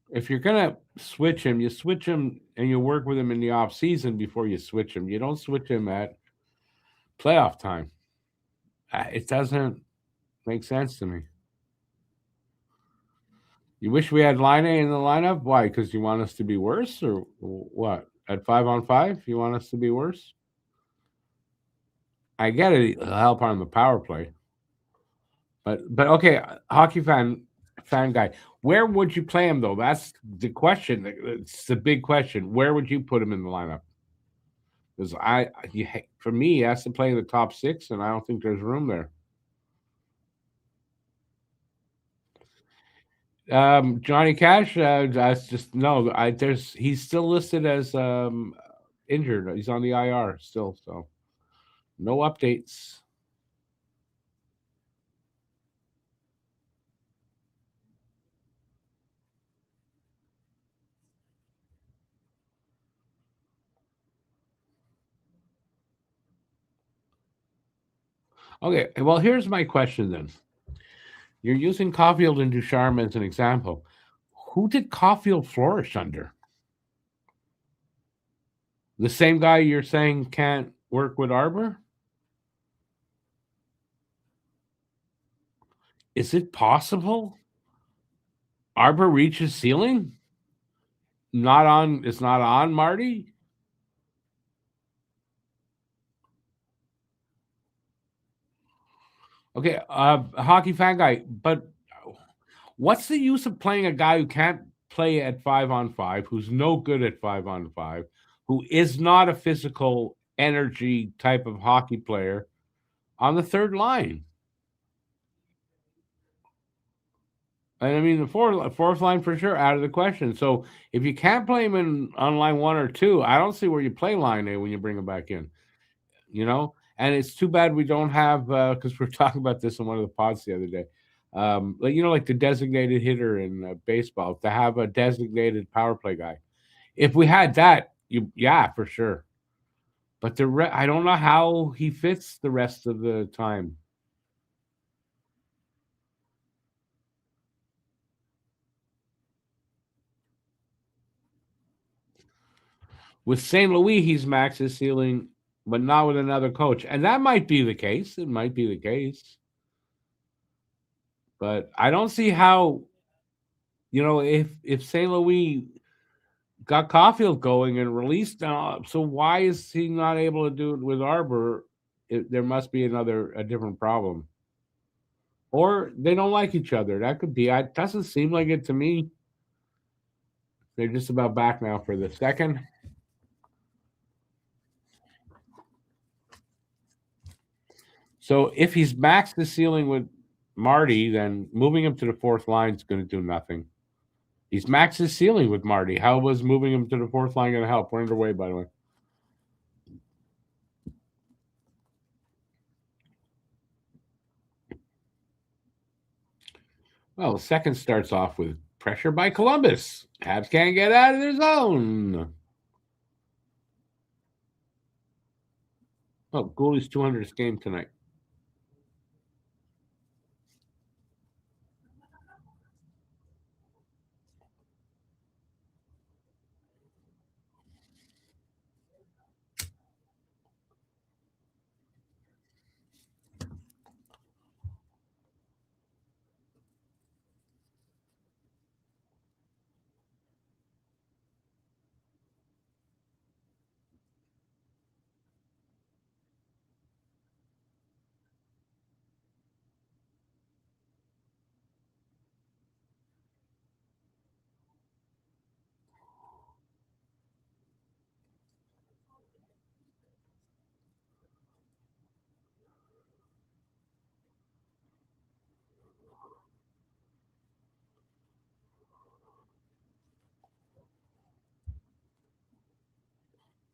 S1: If you're gonna switch him, you switch him and you work with him in the off season before you switch him. You don't switch him at playoff time. It doesn't make sense to me. You wish we had Line A in the lineup? Why? Because you want us to be worse, or what? At 5-on-5, you want us to be worse? I get it. It'll help on the power play, but okay, hockey fan guy. Where would you play him though? That's the question. It's the big question. Where would you put him in the lineup? Because for me, he has to play in the top six, and I don't think there's room there. Johnny Cash, that's just no. He's still listed as injured. He's on the IR still, so no updates. Okay, well, here's my question then. You're using Caulfield and Ducharme as an example. Who did Caulfield flourish under? The same guy you're saying can't work with Arbor? Is it possible Arbor reaches ceiling? Not on. It's not on Marty. Okay, hockey fan guy, but what's the use of playing a guy who can't play at 5-on-5, who's no good at 5-on-5, who is not a physical energy type of hockey player on the third line? And I mean, the fourth line for sure out of the question. So if you can't play him on line one or two, I don't see where you play line A when you bring him back in. You know, and it's too bad we don't have because we are talking about this in one of the pods the other day. Like like the designated hitter in baseball, to have a designated power play guy. If we had that, yeah, for sure. But I don't know how he fits the rest of the time. With St. Louis, he's max his ceiling, but not with another coach. And that might be the case. It might be the case. But I don't see how, if St. Louis got Caulfield going and released, so why is he not able to do it with Arbor? There must be a different problem. Or they don't like each other. That could be. It doesn't seem like it to me. They're just about back now for the second. So if he's maxed the ceiling with Marty, then moving him to the fourth line is going to do nothing. He's maxed his ceiling with Marty. How was moving him to the fourth line going to help? We're underway, by the way. Well, the second starts off with pressure by Columbus. Habs can't get out of their zone. Oh, goalie's 200th game tonight.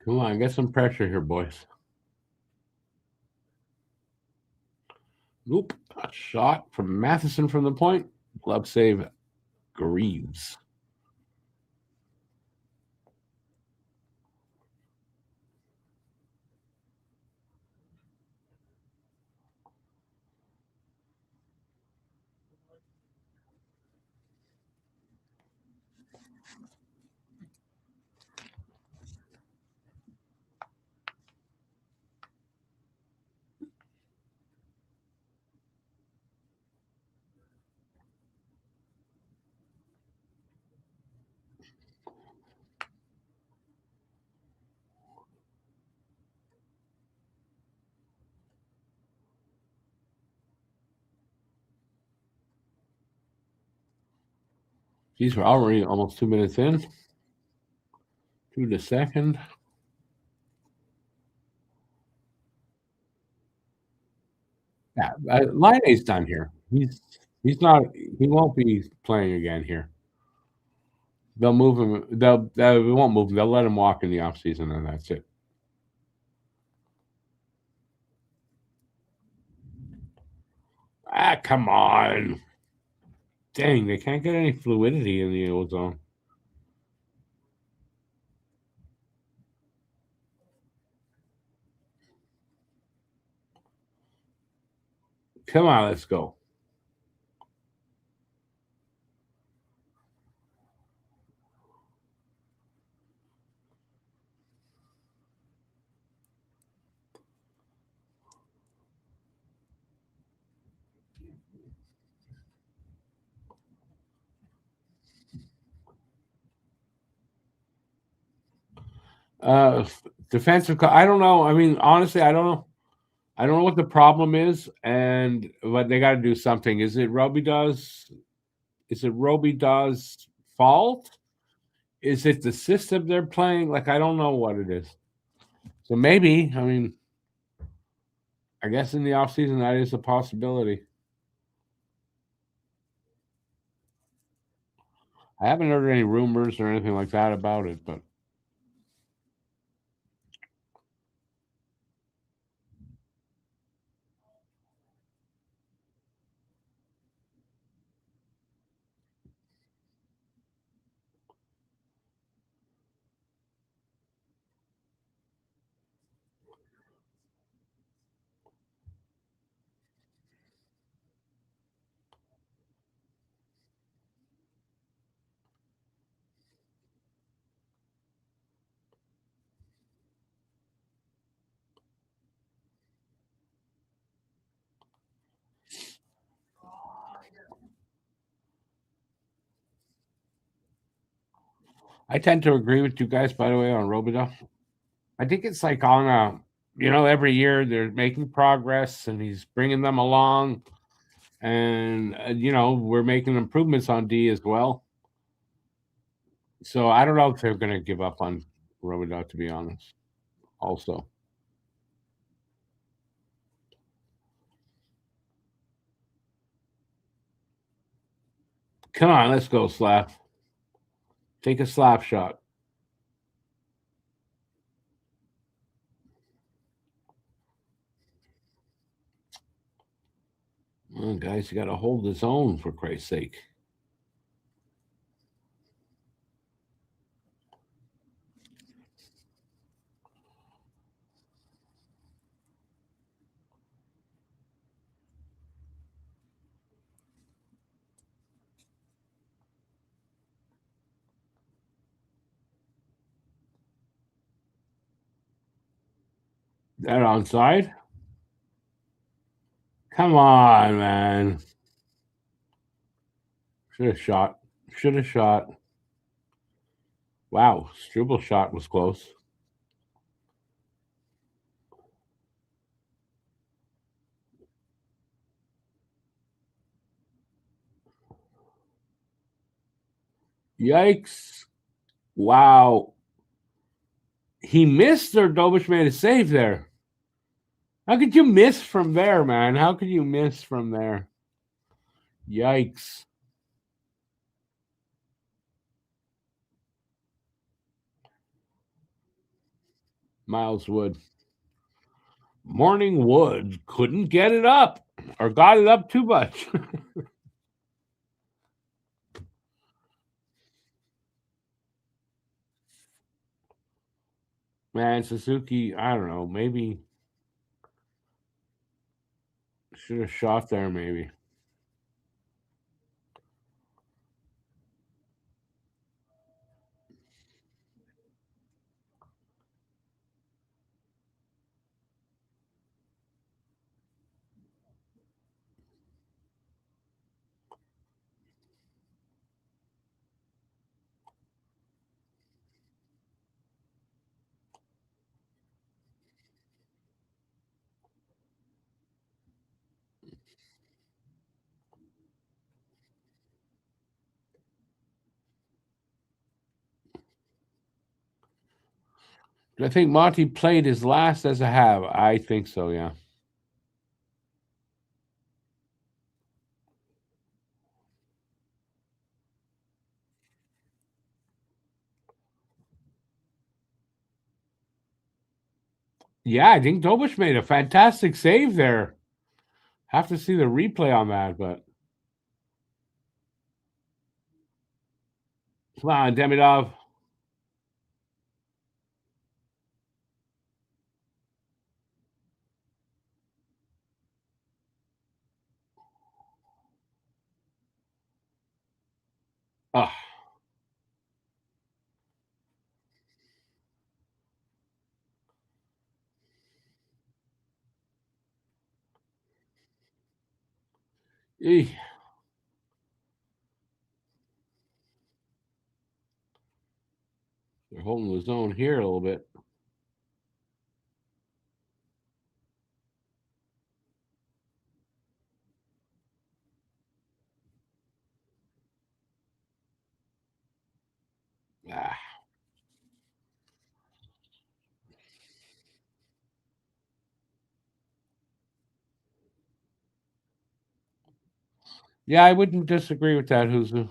S1: Come on, get some pressure here, boys. Nope. A shot from Matheson from the point. Glove save, Greaves. Geez, we're already almost 2 minutes in. To the second. Yeah, Laine's done here. He's not. He won't be playing again here. They'll move him. They won't move him. They'll let him walk in the offseason, and that's it. Ah, come on. Dang, they can't get any fluidity in the ozone. Come on, let's go. Defensive. I don't know. I mean, honestly, I don't know. I don't know what the problem is, but they got to do something. Is it Robidas? Is it Robidas' fault? Is it the system they're playing? Like, I don't know what it is. So maybe, I mean, I guess in the offseason, that is a possibility. I haven't heard any rumors or anything like that about it, but I tend to agree with you guys, by the way, on Robida. I think it's like on every year they're making progress and he's bringing them along. And, we're making improvements on D as well. So I don't know if they're going to give up on Robida, to be honest, also. Come on, let's go, Slap. Take a slap shot. Oh, guys, you got to hold the zone, for Christ's sake. That onside? Come on, man. Should have shot. Should have shot. Wow, Struble shot was close. Yikes. Wow. He missed or Dobish made a save there. How could you miss from there, man? How could you miss from there? Yikes. Miles Wood. Morning Wood couldn't get it up or got it up too much. Man, Suzuki, I don't know. Maybe should have shot there, maybe. I think Monty played his last as a Hab. I think so, yeah. Yeah, I think Dobush made a fantastic save there. Have to see the replay on that, but come on, Demidov. Oh, they're holding the zone here a little bit. Ah. Yeah, I wouldn't disagree with that, Huzu.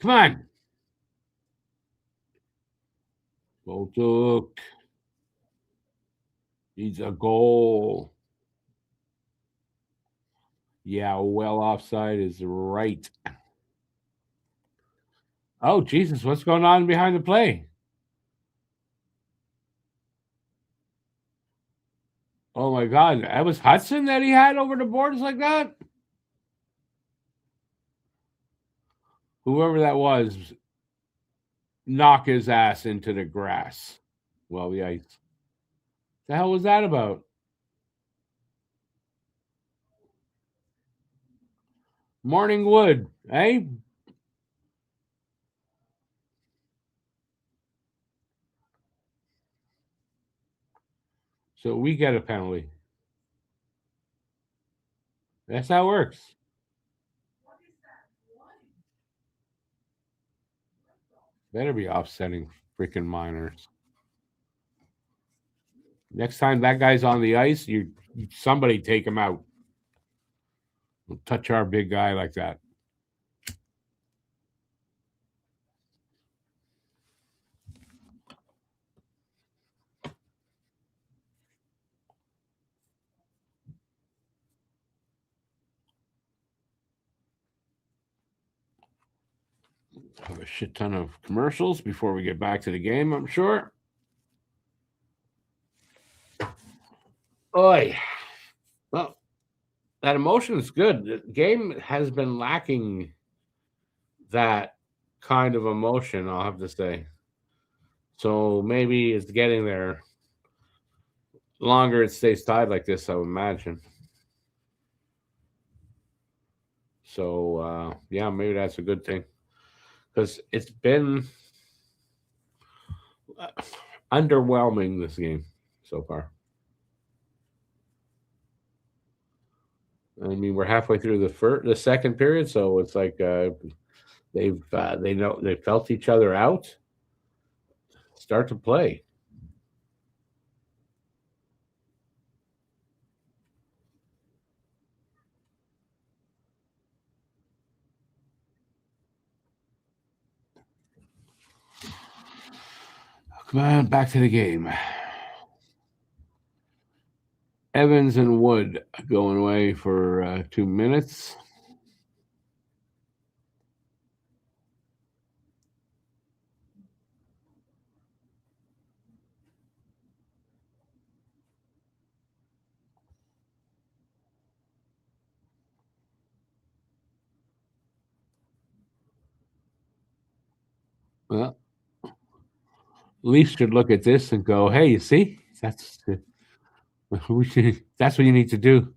S1: Come on. Boltuk needs a goal. Yeah, well offside is right. Oh, Jesus, what's going on behind the play? Oh my God, that was Hudson that he had over the boards like that? Whoever that was, knock his ass into the grass. Well, the ice. The hell was that about? Morning Wood, eh? So we get a penalty. That's how it works. Better be offsetting freaking minors. Next time that guy's on the ice, somebody take him out. Don't touch our big guy like that. Have a shit ton of commercials before we get back to the game, I'm sure. Oi. Well, that emotion is good. The game has been lacking that kind of emotion, I'll have to say. So maybe it's getting there. Longer it stays tied like this, I would imagine. So yeah, maybe that's a good thing because it's been underwhelming this game so far. I mean, we're halfway through the second period, so it's like they felt each other out. Start to play. Come on, back to the game. Evans and Wood going away for 2 minutes. Well, Leafs should look at this and go, "Hey, you see, that's that's what you need to do."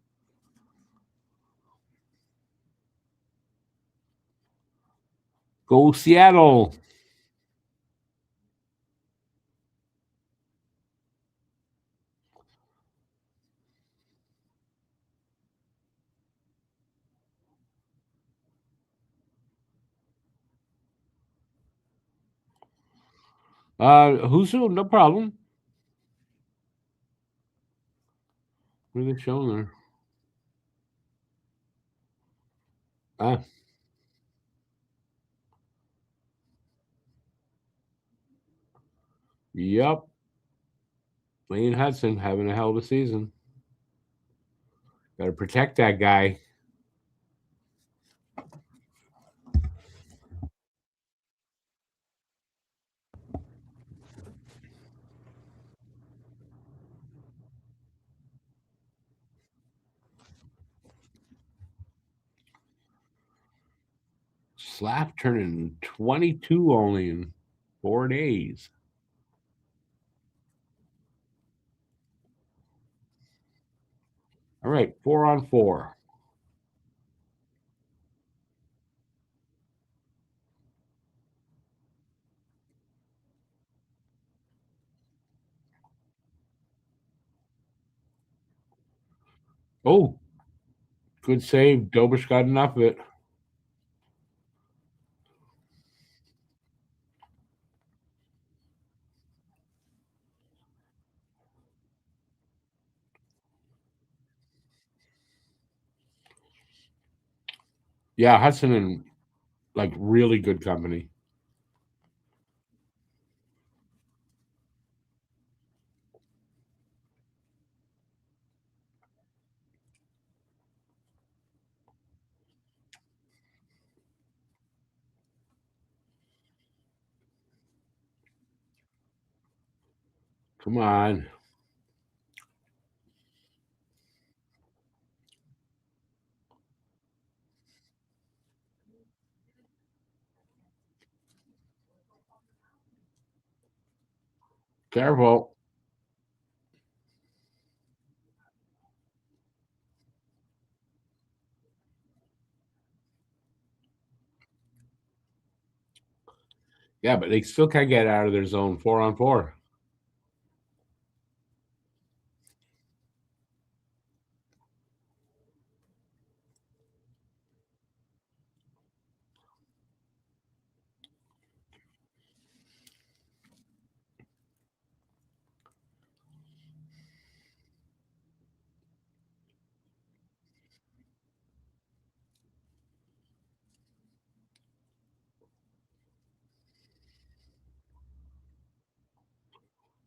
S1: Go Seattle! Who's who? No problem. What are they showing there? Ah, yep. Wayne Hudson having a hell of a season. Got to protect that guy. Slap turning 22 only in 4 days. All right, 4-on-4. Oh, good save. Dobish got enough of it. Yeah, Hudson and like really good company. Come on. Careful. Yeah, but they still can't get out of their zone 4-on-4.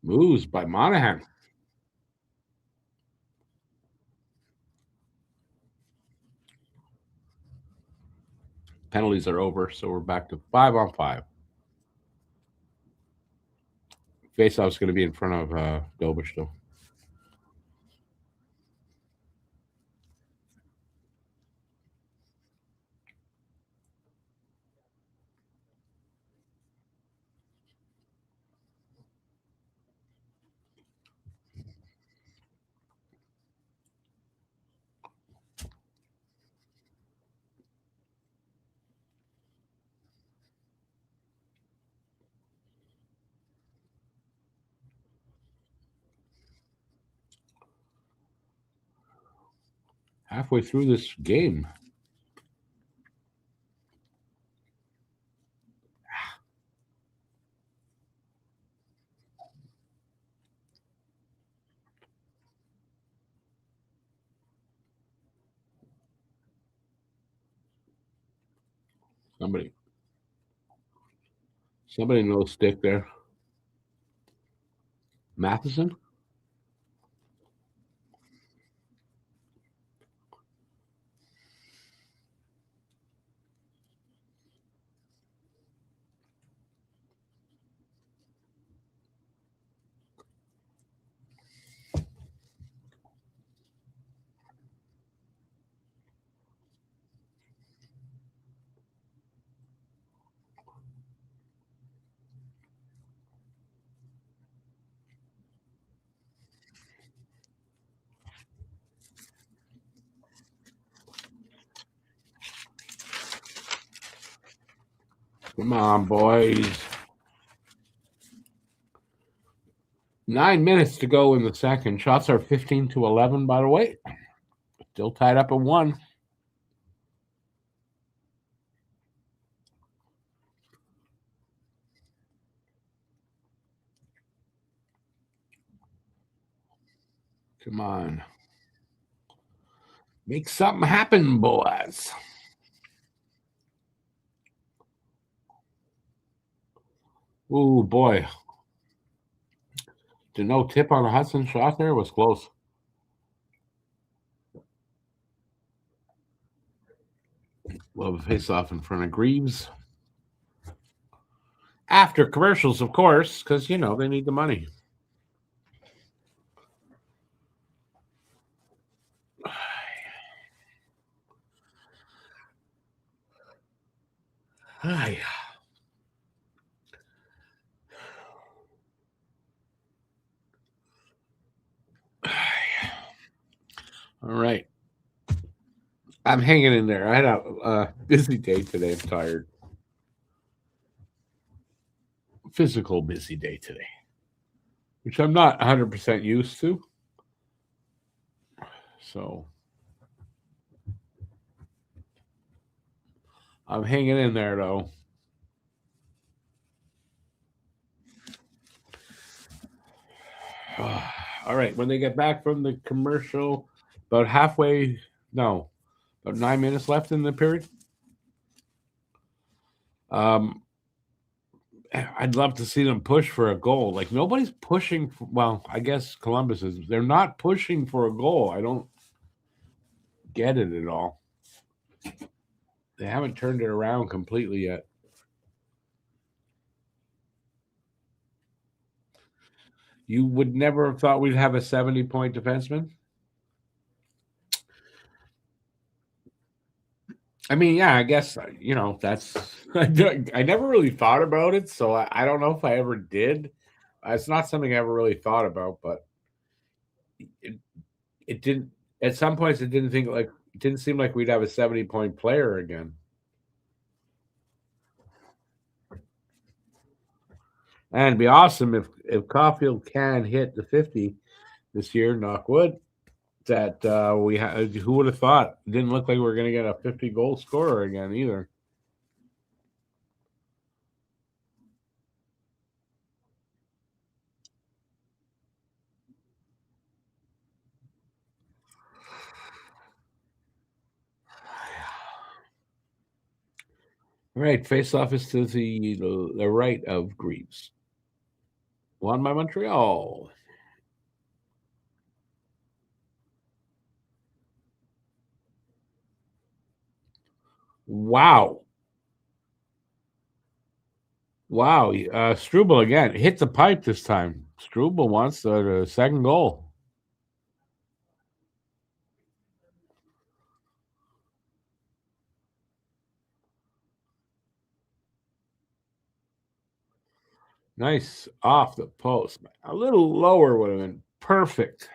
S1: Moves by Monahan. Penalties are over, so we're back to 5-on-5. Faceoff's going to be in front of Dobish, though. Halfway through this game. Somebody knows stick there. Matheson? Come on, boys. 9 minutes to go in the second. Shots are 15-11, by the way. Still tied up at 1. Come on. Make something happen, boys. Ooh, boy. Did no tip on a Hudson shot there? It was close. Love a face-off in front of Greaves. After commercials, of course, because, they need the money. Hi. All right. I'm hanging in there. I had a busy day today. I'm tired. Physical busy day today, which I'm not 100% used to. So I'm hanging in there, though. All right. When they get back from the commercial, about 9 minutes left in the period. I'd love to see them push for a goal. Like, nobody's pushing. Well, I guess Columbus is. They're not pushing for a goal. I don't get it at all. They haven't turned it around completely yet. You would never have thought we'd have a 70-point defenseman. I mean, yeah, I guess, that's. I never really thought about it, so I don't know if I ever did. It's not something I ever really thought about, but it didn't. At some points, it didn't seem like we'd have a 70-point player again. And it'd be awesome if Caulfield can hit the 50 this year, knock wood. That who would have thought? It didn't look like we were going to get a 50-goal scorer again either. All right, face-off is to the right of Greaves. Won by Montreal. Wow. Struble again. Hit the pipe this time. Struble wants the second goal. Nice off the post. A little lower would have been perfect.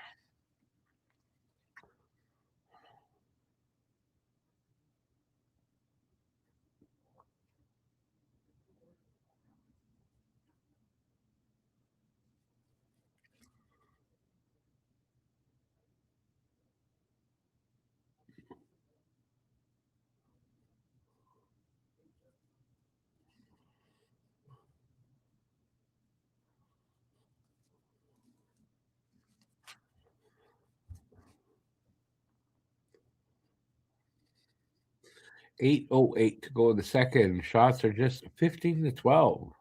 S1: .808 to go in the second. Shots are just 15-12.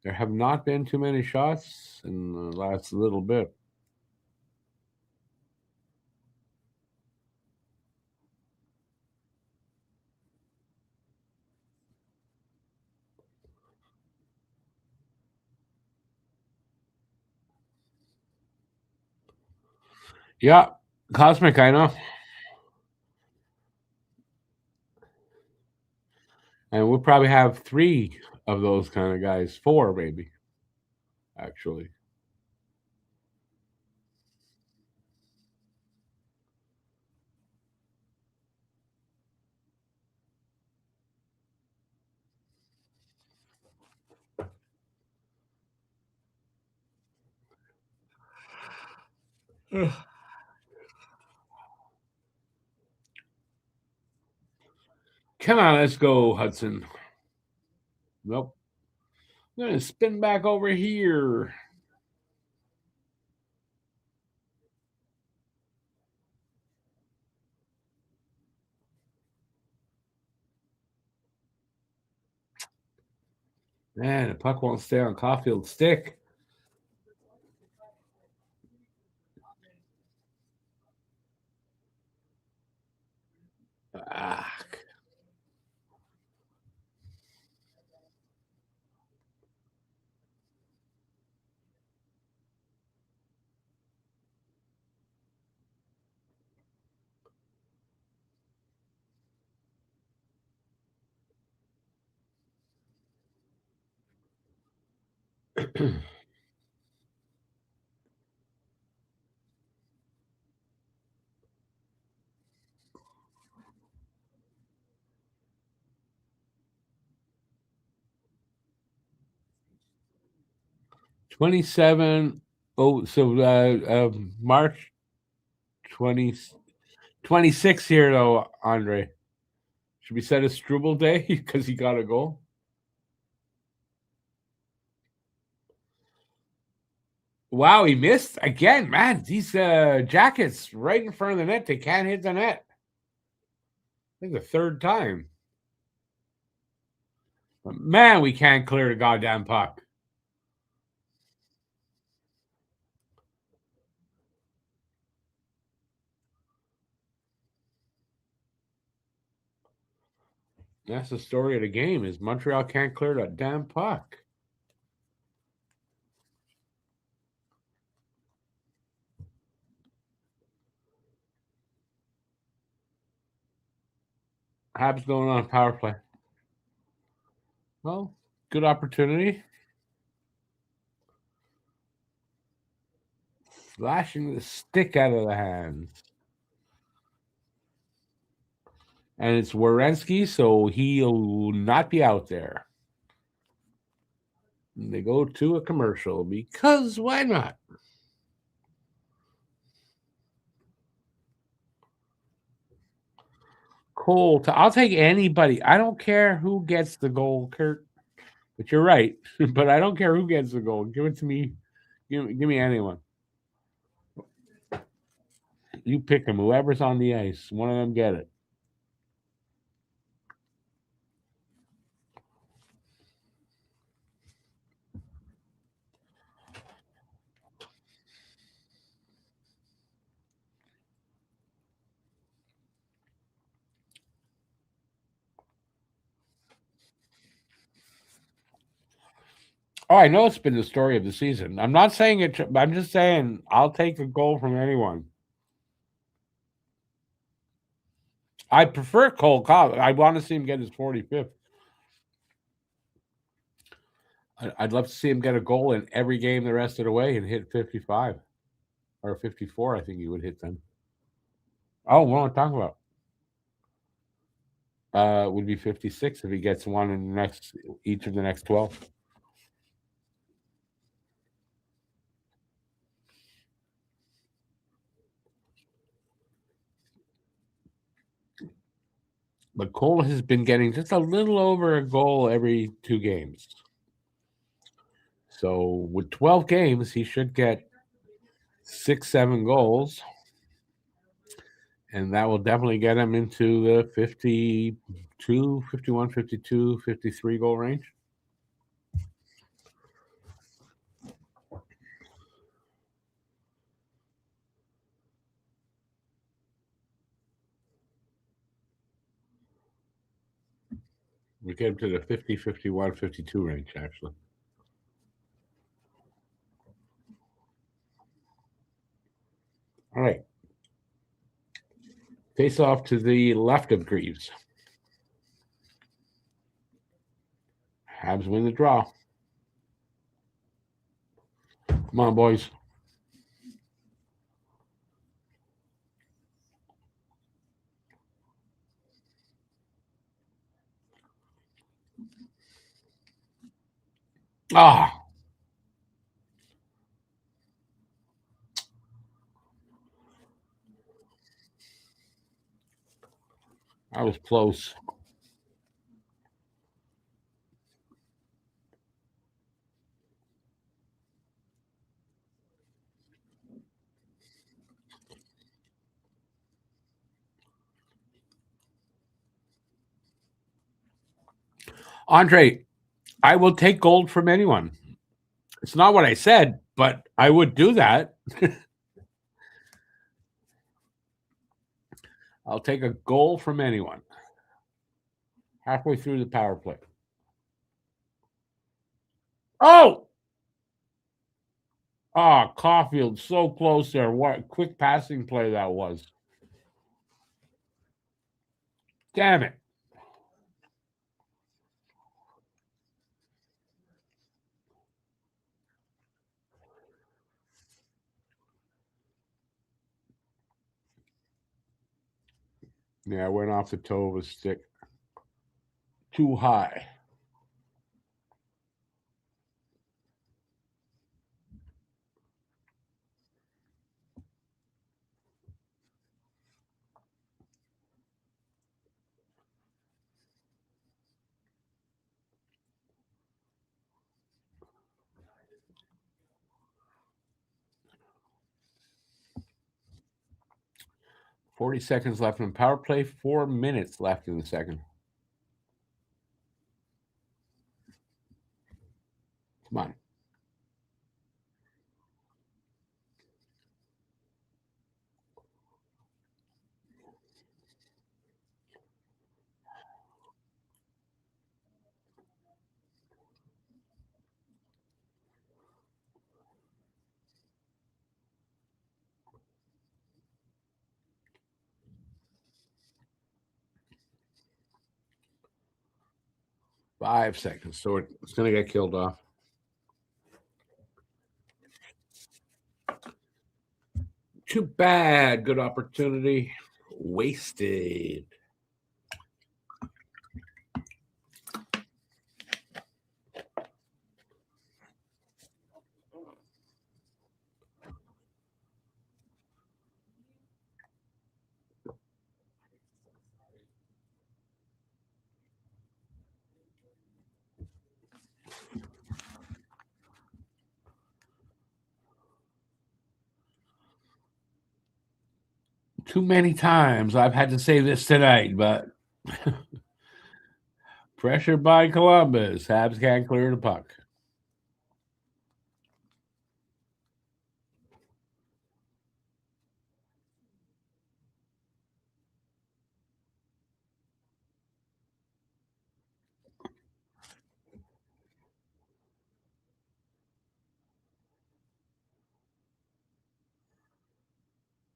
S1: There have not been too many shots in the last little bit. Yeah, Cosmic, I know. And we'll probably have 3 of those kind of guys, 4 maybe, actually. Come on, let's go, Hudson. Nope. I'm going to spin back over here. Man, the puck won't stay on Caulfield's stick. Ah. 27. Oh, so March 20, 26 here, though, Andre. Should we set a Struble day because he got a goal? Wow, he missed again, man. These Jackets right in front of the net, they can't hit the net. I think the 3rd time. But man, we can't clear the goddamn puck. That's the story of the game: is Montreal can't clear that damn puck. Habs going on power play. Well, good opportunity. Slashing the stick out of the hands. And it's Werenski, so he'll not be out there. And they go to a commercial because why not? Cole, I'll take anybody. I don't care who gets the goal, Kurt. But you're right. But I don't care who gets the goal. Give it to me. Give me anyone. You pick them. Whoever's on the ice, one of them get it. Oh, I know it's been the story of the season. I'm not saying it. I'm just saying I'll take a goal from anyone. I prefer Cole Cobb. I want to see him get his 45th. I'd love to see him get a goal in every game the rest of the way and hit 55 or 54. I think he would hit them. Oh, what am I talking about? Would be 56 if he gets one in the next each of the next 12. But Cole has been getting just a little over a goal every 2 games. So with 12 games, he should get 6, 7 goals. And that will definitely get him into the 52, 51, 52, 53 goal range. We came to the 50, 51, 52 range, actually. All right. Face off to the left of Greaves. Habs win the draw. Come on, boys. Ah. That was close. Andre, I will take gold from anyone. It's not what I said, but I would do that. I'll take a goal from anyone. Halfway through the power play. Oh! Ah, Caulfield, so close there. What quick passing play that was. Damn it. Yeah, I went off the toe of his stick. Too high. $40 seconds left in power play, 4 minutes left in the second. Come on. Five seconds. So it's going to get killed off. Too bad. Good opportunity. Wasted. Too many times I've had to say this tonight, but pressured by Columbus. Habs can't clear the puck.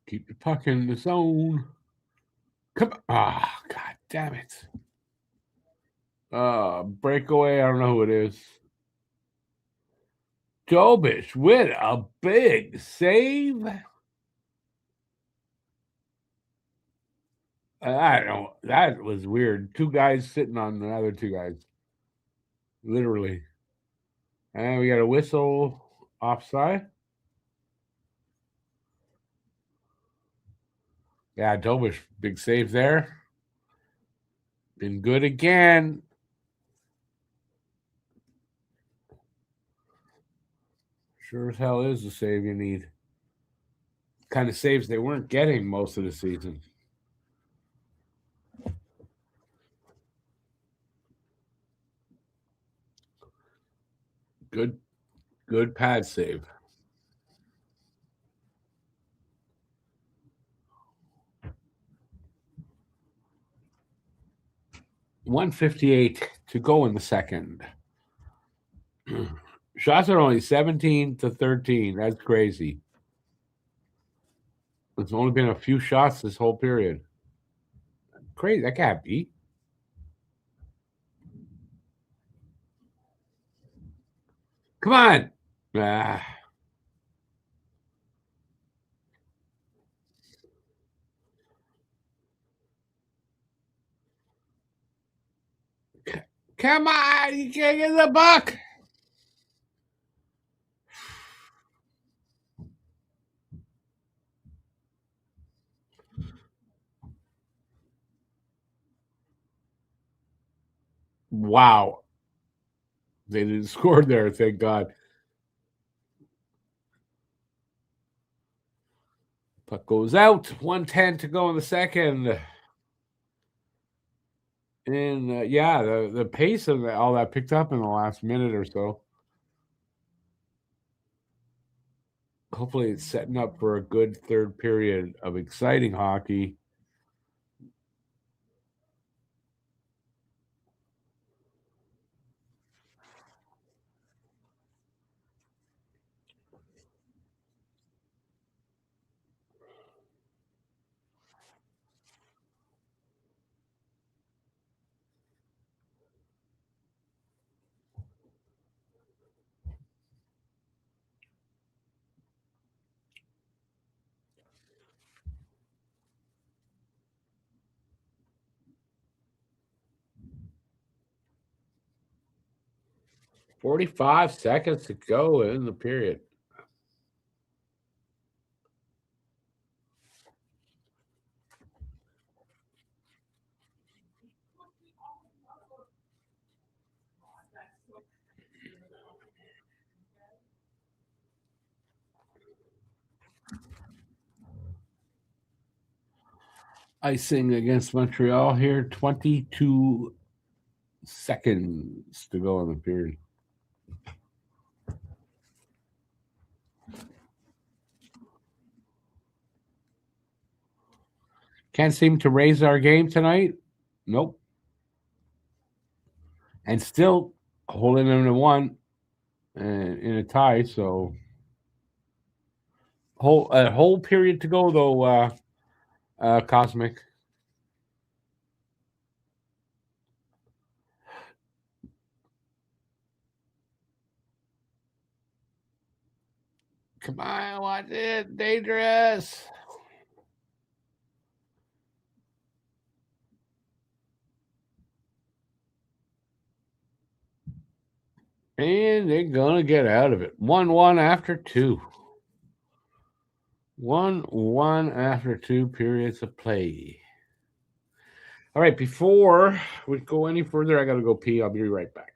S1: Keep the puck in the zone. Come on. Ah, God damn it. Breakaway. I don't know who it is. Dobish with a big save. I don't know. That was weird. Two guys sitting on the other two guys. Literally. And we got a whistle offside. Yeah, Dobish, big save there. Been good again. Sure as hell is the save you need. Kind of saves they weren't getting most of the season. Good pad save. 1:58 to go in the second. Shots are only 17-13. That's crazy. There's only been a few shots this whole period. Crazy. That can't be. Come on. Ah. Come on. You can't get the buck. Wow. They didn't score there, thank God. Puck goes out. 1:10 to go in the second. And yeah, the pace of all that picked up in the last minute or so. Hopefully, it's setting up for a good third period of exciting hockey. $45 seconds to go in the period. Icing against Montreal here. 22 seconds to go in the period. Can't seem to raise our game tonight. Nope. And still holding them to one and in a tie. So whole period to go though. Cosmic. Come on, watch it. Dangerous. And they're gonna get out of it. 1-1 after two. 1-1 after two periods of play. All right, before we go any further, I gotta go pee. I'll be right back.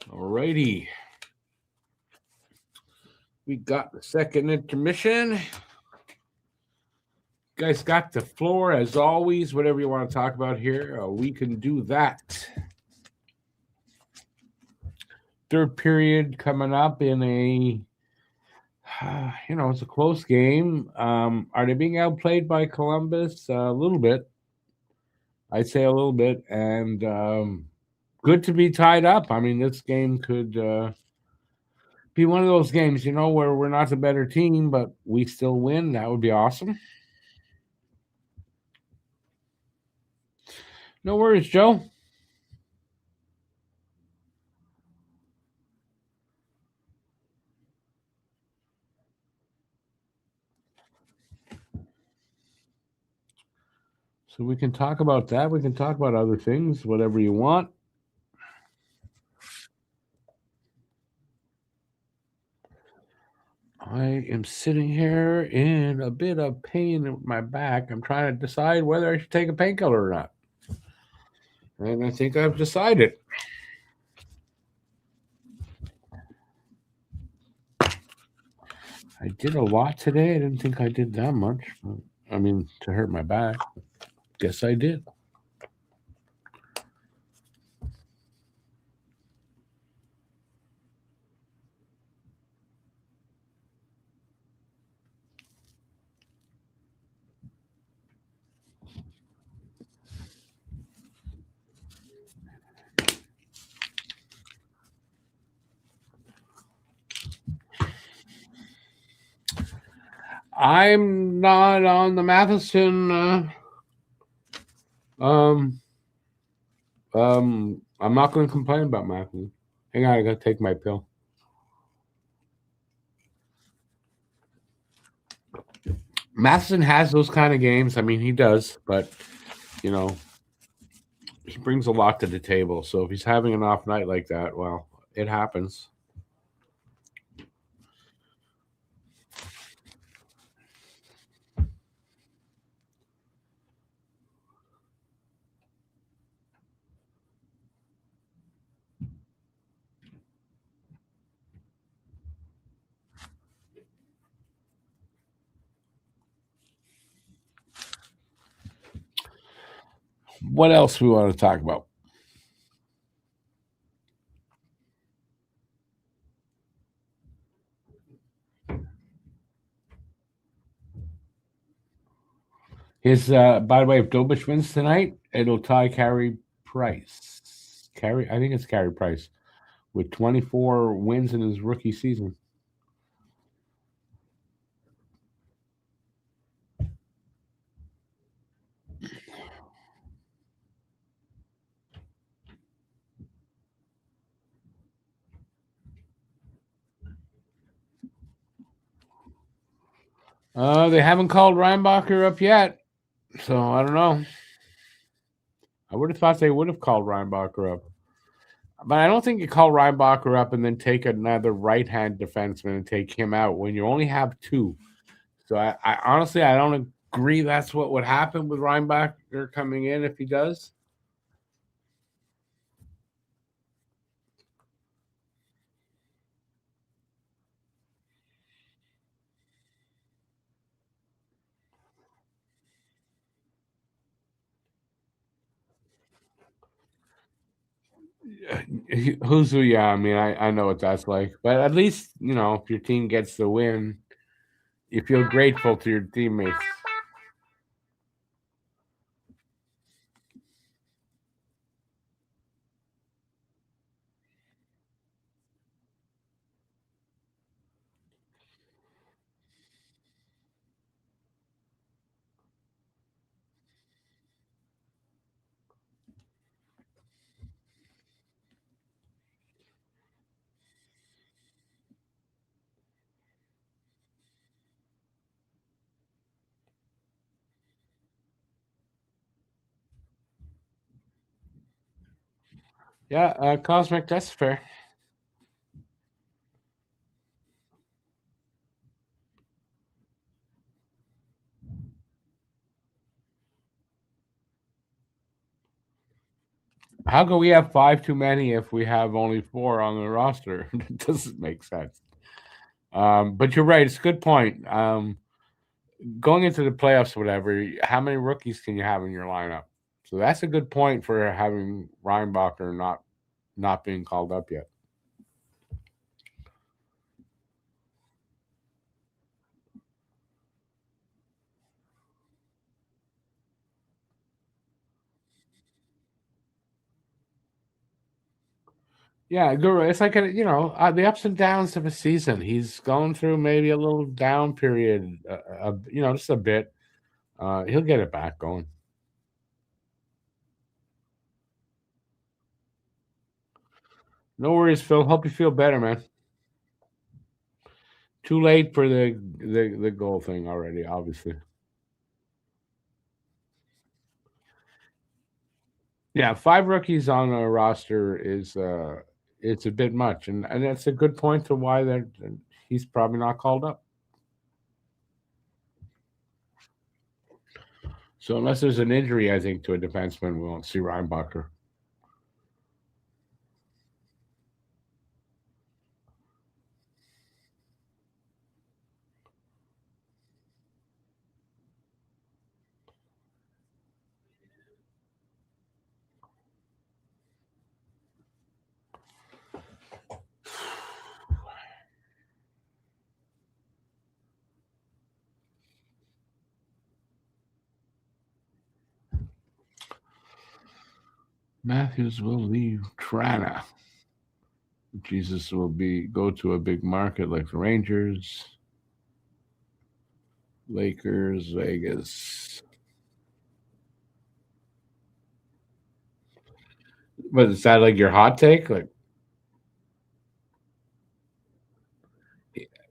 S1: Alrighty. We got the second intermission. You guys got the floor as always. Whatever you want to talk about here, we can do that. Third period coming up in a, it's a close game. Are they being outplayed by Columbus? A little bit. I'd say a little bit. And good to be tied up. I mean, this game could be one of those games, where we're not the better team, but we still win. That would be awesome. No worries, Joe. So we can talk about that. We can talk about other things, whatever you want. I am sitting here in a bit of pain in my back. I'm trying to decide whether I should take a painkiller or not. And I think I've decided. I did a lot today. I didn't think I did that much. I mean, to hurt my back. Guess I did. I'm not on the Matheson. I'm not going to complain about Matheson. Hang on, I got to take my pill. Matheson has those kind of games. I mean, he does, but he brings a lot to the table. So if he's having an off night like that, well, it happens. What else we want to talk about? By the way, if Dobich wins tonight, it'll tie Carey Price. I think it's Carey Price with 24 wins in his rookie season. They haven't called Reinbacher up yet, so I don't know. I would have thought they would have called Reinbacher up. But I don't think you call Reinbacher up and then take another right-hand defenseman and take him out when you only have two. So I honestly, I don't agree that's what would happen with Reinbacher coming in if he does. Who's who? Yeah, I mean, I know what that's like. But at least, if your team gets the win, you feel grateful to your teammates. Yeah, Cosmic, that's fair. How can we have 5 too many if we have only 4 on the roster? It doesn't make sense. But you're right. It's a good point. Going into the playoffs or whatever, how many rookies can you have in your lineup? So that's a good point for having Reinbacher not being called up yet. Yeah, Guru, it's like the ups and downs of a season. He's going through maybe a little down period, just a bit. He'll get it back going. No worries, Phil. Hope you feel better, man. Too late for the goal thing already, obviously. Yeah, 5 rookies on a roster is it's a bit much, and that's a good point to why he's probably not called up. So unless there's an injury, I think to a defenseman, we won't see Reinbacher. Matthews will leave Toronto. Jesus will go to a big market like the Rangers, Lakers, Vegas. But is that like your hot take? Like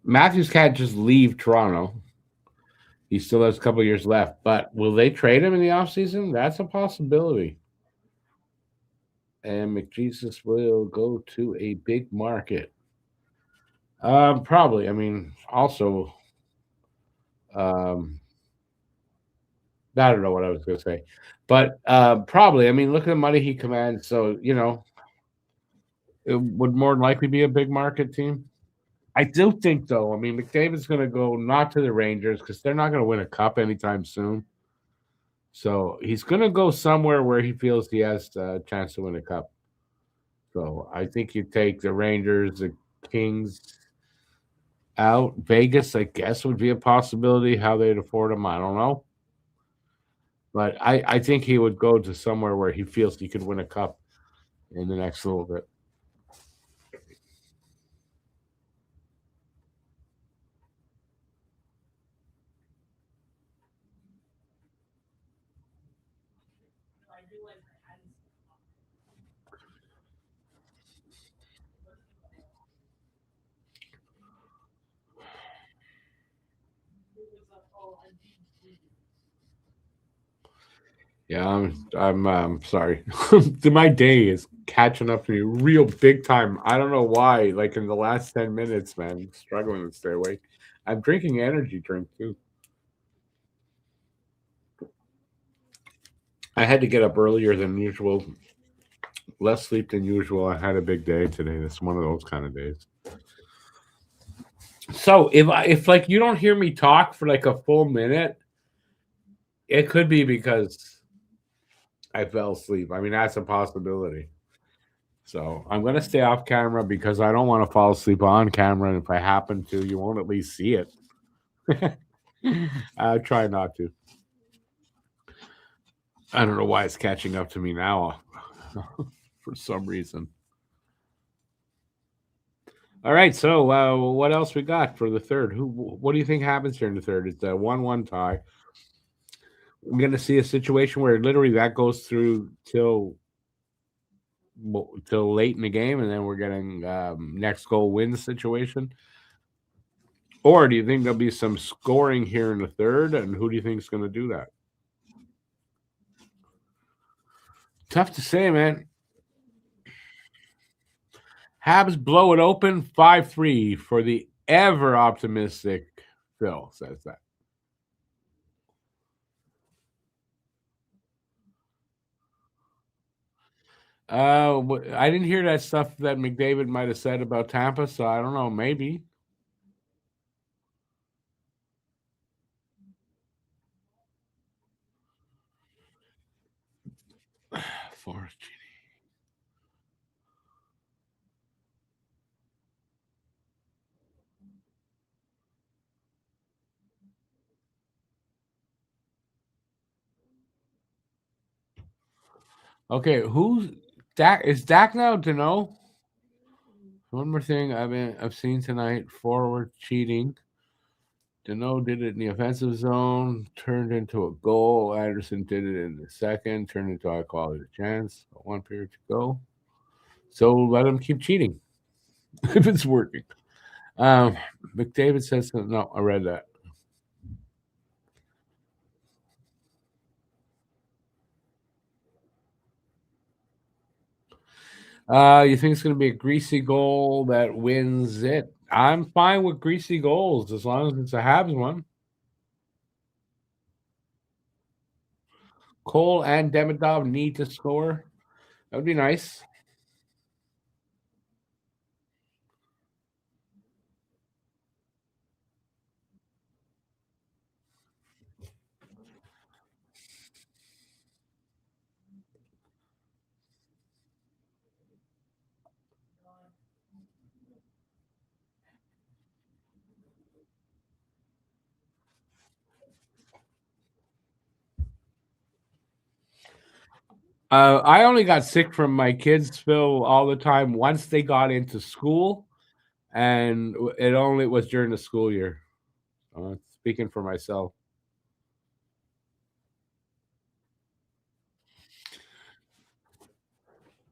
S1: Matthews can't just leave Toronto. He still has a couple years left. But will they trade him in the offseason? That's a possibility. And McJesus will go to a big market. Probably. I mean, also, um, I don't know what I was going to say, but probably. I mean, look at the money he commands. So it would more likely be a big market team. I do think, though. I mean, McDavid's going to go not to the Rangers because they're not going to win a cup anytime soon. So he's going to go somewhere where he feels he has a chance to win a cup. So I think you take the Rangers, the Kings out. Vegas, I guess, would be a possibility. How they'd afford him, I don't know. But I think he would go to somewhere where he feels he could win a cup in the next little bit. Yeah, I'm sorry. My day is catching up to me real big time. I don't know why. Like in the last 10 minutes, man, struggling to stay awake. I'm drinking energy drink too. I had to get up earlier than usual, less sleep than usual. I had a big day today. It's one of those kind of days. So if like you don't hear me talk for like a full minute, it could be because I fell asleep. I mean, that's a possibility. So I'm gonna stay off camera because I don't want to fall asleep on camera. And if I happen to, you won't at least see it. I try not to. I don't know why it's catching up to me now for some reason. All right, so what else we got for the third? What do you think happens here in the third? It's a 1-1 tie. We're going to see a situation where literally that goes through till late in the game, and then we're getting next goal wins situation. Or do you think there'll be some scoring here in the third, and who do you think is going to do that? Tough to say, man. Habs blow it open 5-3 for the ever optimistic Phil says that. I didn't hear that stuff that McDavid might have said about Tampa, so I don't know. Maybe. Forest cheating. Okay, who's Dak? Is Dak now Dano? One more thing I've seen tonight: forward cheating. Dano did it in the offensive zone, turned into a goal. Anderson did it in the second, turned into a quality chance. 1 period to go. So let him keep cheating if it's working. Um, McDavid says no. I read that. You think it's going to be a greasy goal that wins it? I'm fine with greasy goals as long as it's a Habs one. Cole and Demidov need to score. That would be nice. I only got sick from my kids, Phil, all the time once they got into school, and it only was during the school year. Speaking for myself,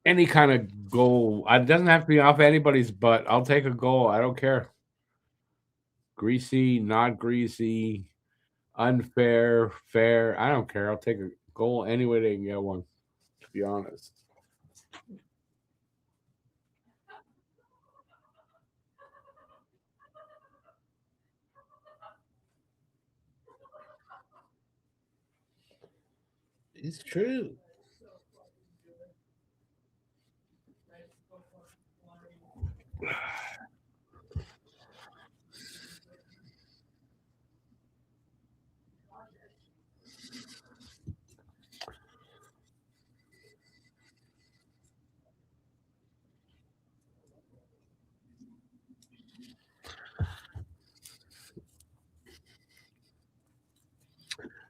S1: any kind of goal, it doesn't have to be off anybody's butt. I'll take a goal. I don't care. Greasy, not greasy, unfair, fair. I don't care. I'll take a goal any way they can get one. To be honest, it's true.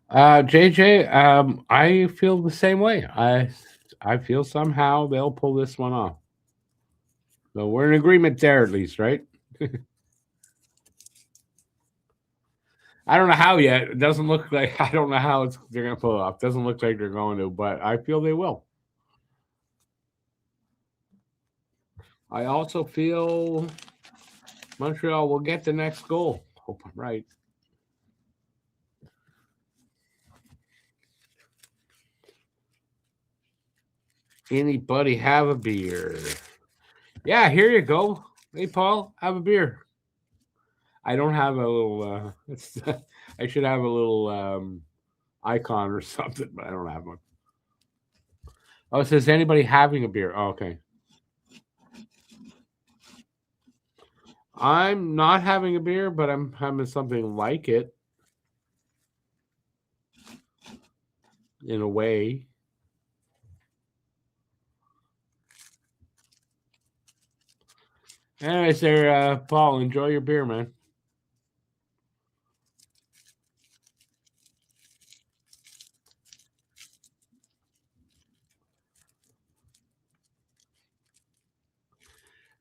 S1: JJ, I feel the same way. I feel somehow they'll pull this one off. So we're in agreement there, at least, right? I don't know how yet. It doesn't look like I don't know how they're going to pull it off. Doesn't look like they're going to, but I feel they will. I also feel Montreal will get the next goal. Hope I'm right. Anybody have a beer? Yeah, here you go. Hey, Paul, have a beer. I don't have a little. I should have a little icon or something, but I don't have one. Oh, it says anybody having a beer. Oh, okay. I'm not having a beer, but I'm having something like it in a way. Anyways, there, Paul, enjoy your beer, man.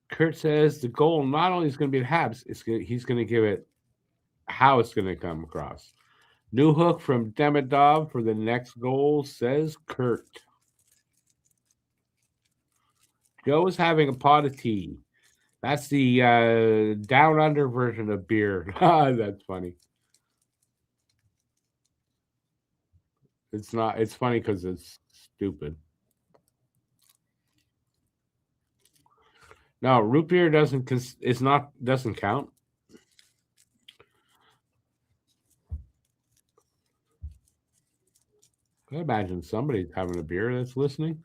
S1: Kurt says the goal not only is going to be the Habs, he's going to give it how it's going to come across. New hook from Demidov for the next goal, says Kurt. Joe is having a pot of tea. That's the down under version of beer. That's funny. It's not. It's funny because it's stupid. No, root beer doesn't. It's not. Doesn't count. I imagine somebody's having a beer that's listening.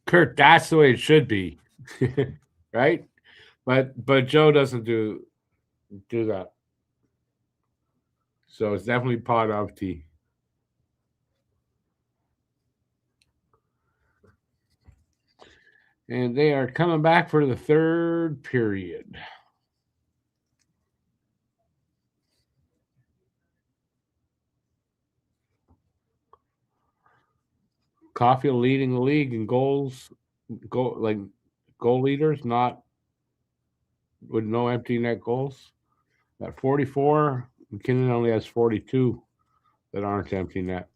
S1: Kurt, that's the way it should be, right? But Joe doesn't do that. So it's definitely pot of tea. And they are coming back for the third period. Caulfield leading the league in goals, goal leaders, not with no empty net goals. At 44, McKinnon only has 42 that aren't empty net.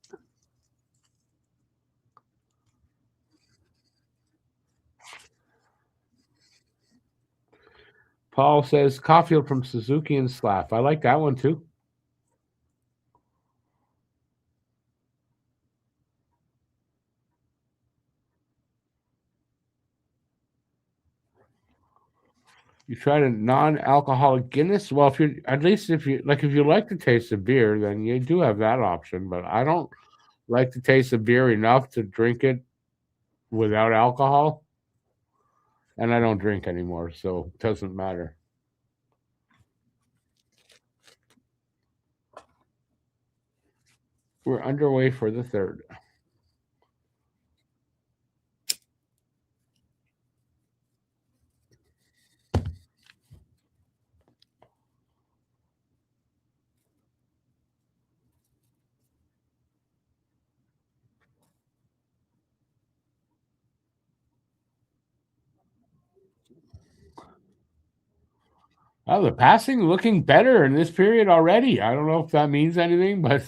S1: Paul says Caulfield from Suzuki and Slav. I like that one too. You tried a non-alcoholic Guinness. Well, if you like the taste of beer, then you do have that option. But I don't like the taste of beer enough to drink it without alcohol, and I don't drink anymore, so it doesn't matter. We're underway for the third. Oh, the passing looking better in this period already. I don't know if that means anything, but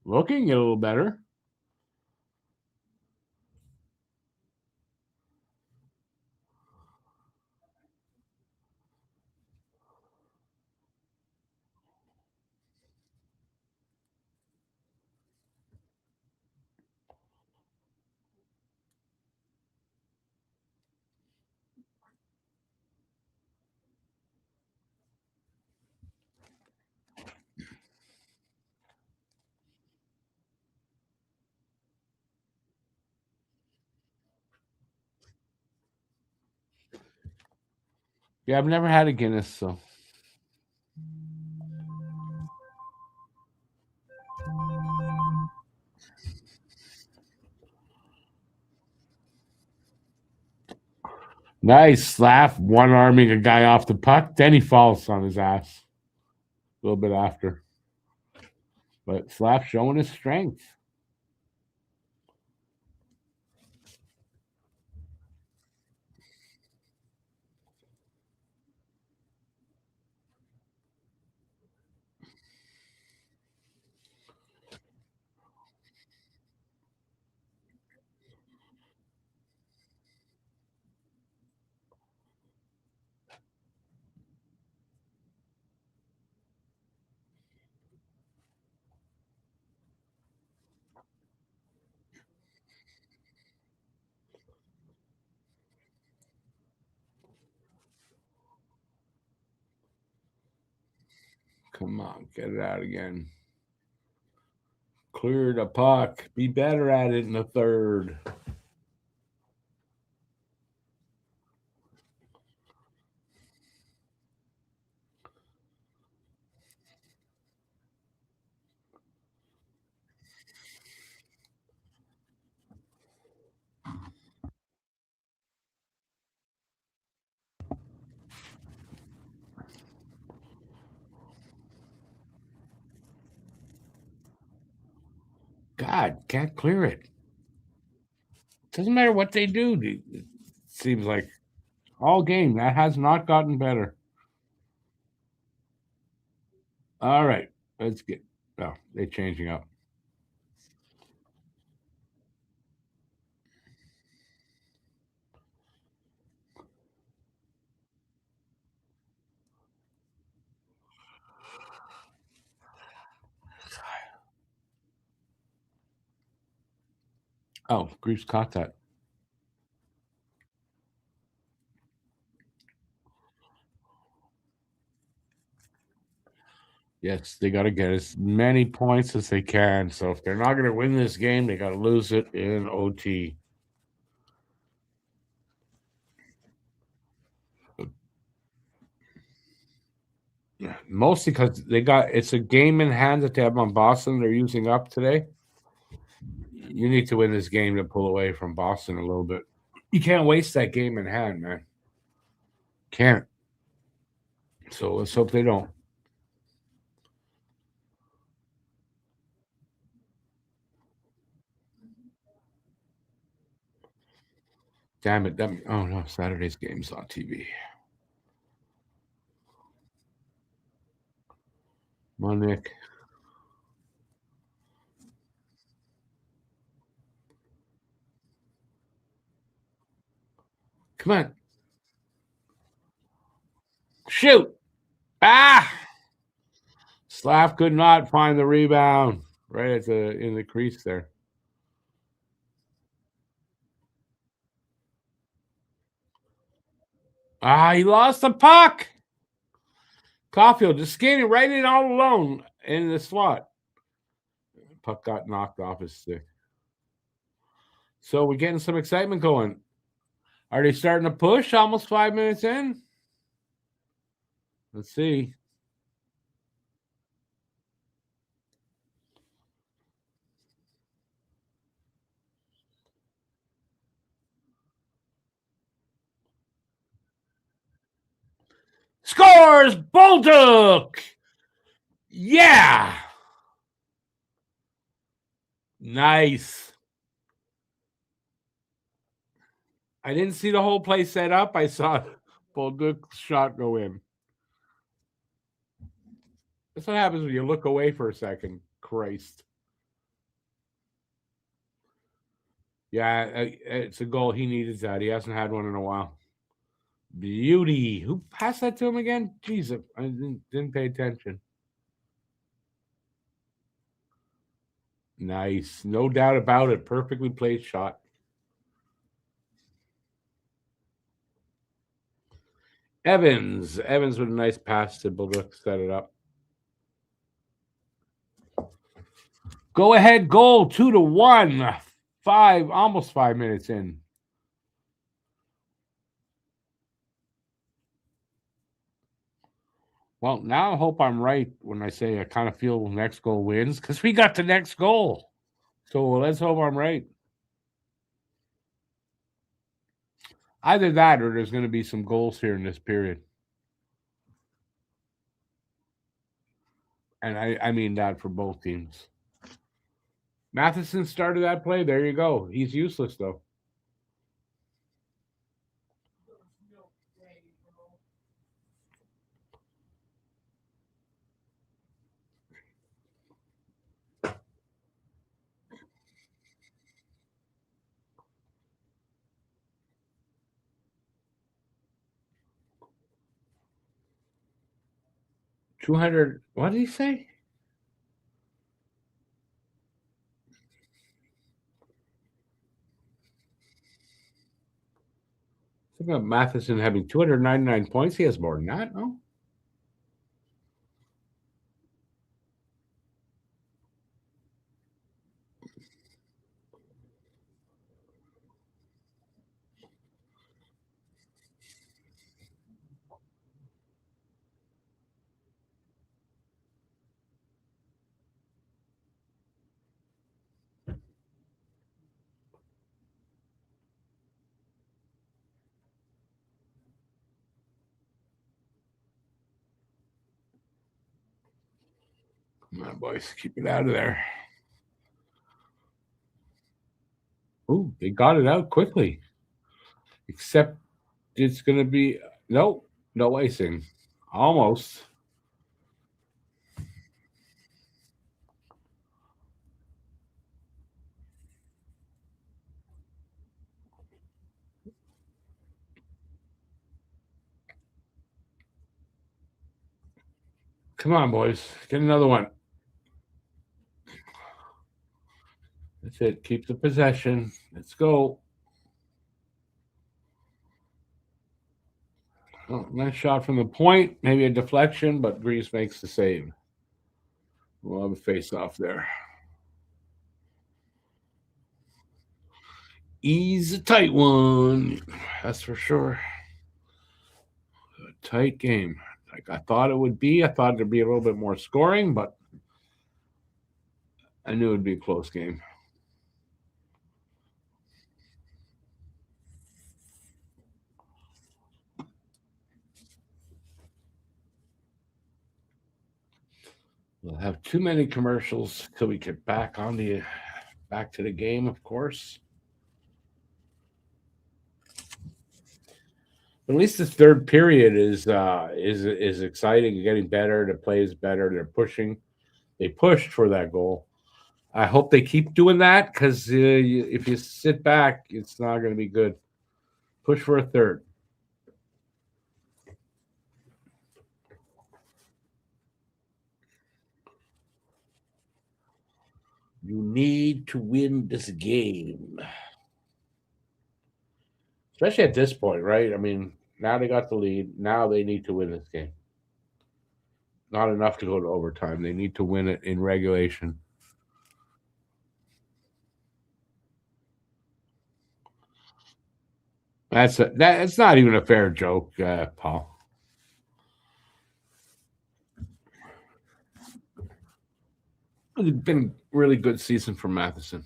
S1: looking a little better. Yeah, I've never had a Guinness, so nice laugh, one arming a guy off the puck. Then he falls on his ass a little bit after. But Slap showing his strength. Come on, get it out again. Clear the puck. Be better at it in the third. God, can't clear it. Doesn't matter what they do. It seems like all game that has not gotten better. All right, let's get. Oh, they're changing up. Oh, Greaves caught that. Yes, they got to get as many points as they can. So if they're not going to win this game, they got to lose it in OT. Mostly because it's a game in hand that they have on Boston. They're using up today. You need to win this game to pull away from Boston a little bit. You can't waste that game in hand, man. Can't. So let's hope they don't. Damn it. Oh, no. Saturday's game's on TV. Come on, Nick. Come on. Shoot. Ah! Slav could not find the rebound right at in the crease there. Ah, he lost the puck. Caulfield just skating right in all alone in the slot. Puck got knocked off his stick. So we're getting some excitement going. Are they starting to push almost 5 minutes in? Let's see. Scores Bolduc! Yeah! Nice. I didn't see the whole play set up. I saw Bolduc's shot go in. That's what happens when you look away for a second. Christ. Yeah, it's a goal. He needed that. He hasn't had one in a while. Beauty. Who passed that to him again? Jesus, I didn't pay attention. Nice. No doubt about it. Perfectly played shot. Evans with a nice pass to Bulldog, set it up. Go ahead goal 2-1. Almost 5 minutes in. Well, now I hope I'm right when I say I kind of feel next goal wins because we got the next goal. So let's hope I'm right. Either that or there's going to be some goals here in this period. And I mean that for both teams. Matheson started that play. There you go. He's useless, though. $200. What did he say? Something about Matheson having 299 points. He has more than that, no? Come on, boys. Keep it out of there. Ooh, they got it out quickly. Except it's going to be no icing. Almost. Come on, boys. Get another one. That's it. Keep the possession. Let's go. Oh, nice shot from the point. Maybe a deflection, but Grease makes the save. We'll have a face off there. He's a tight one. That's for sure. A tight game. like I thought it would be. I thought there'd be a little bit more scoring, but I knew it'd be a close game. We'll have too many commercials till we get back to the game, of course. At least this third period is exciting, getting better. The play is better. They're pushing. They pushed for that goal. I hope they keep doing that because if you sit back, it's not going to be good. Push for a third. You need to win this game, especially at this point, right? I mean, now they got the lead. Now they need to win this game. Not enough to go to overtime. They need to win it in regulation. It's not even a fair joke, Paul. It's been a really good season for Matheson.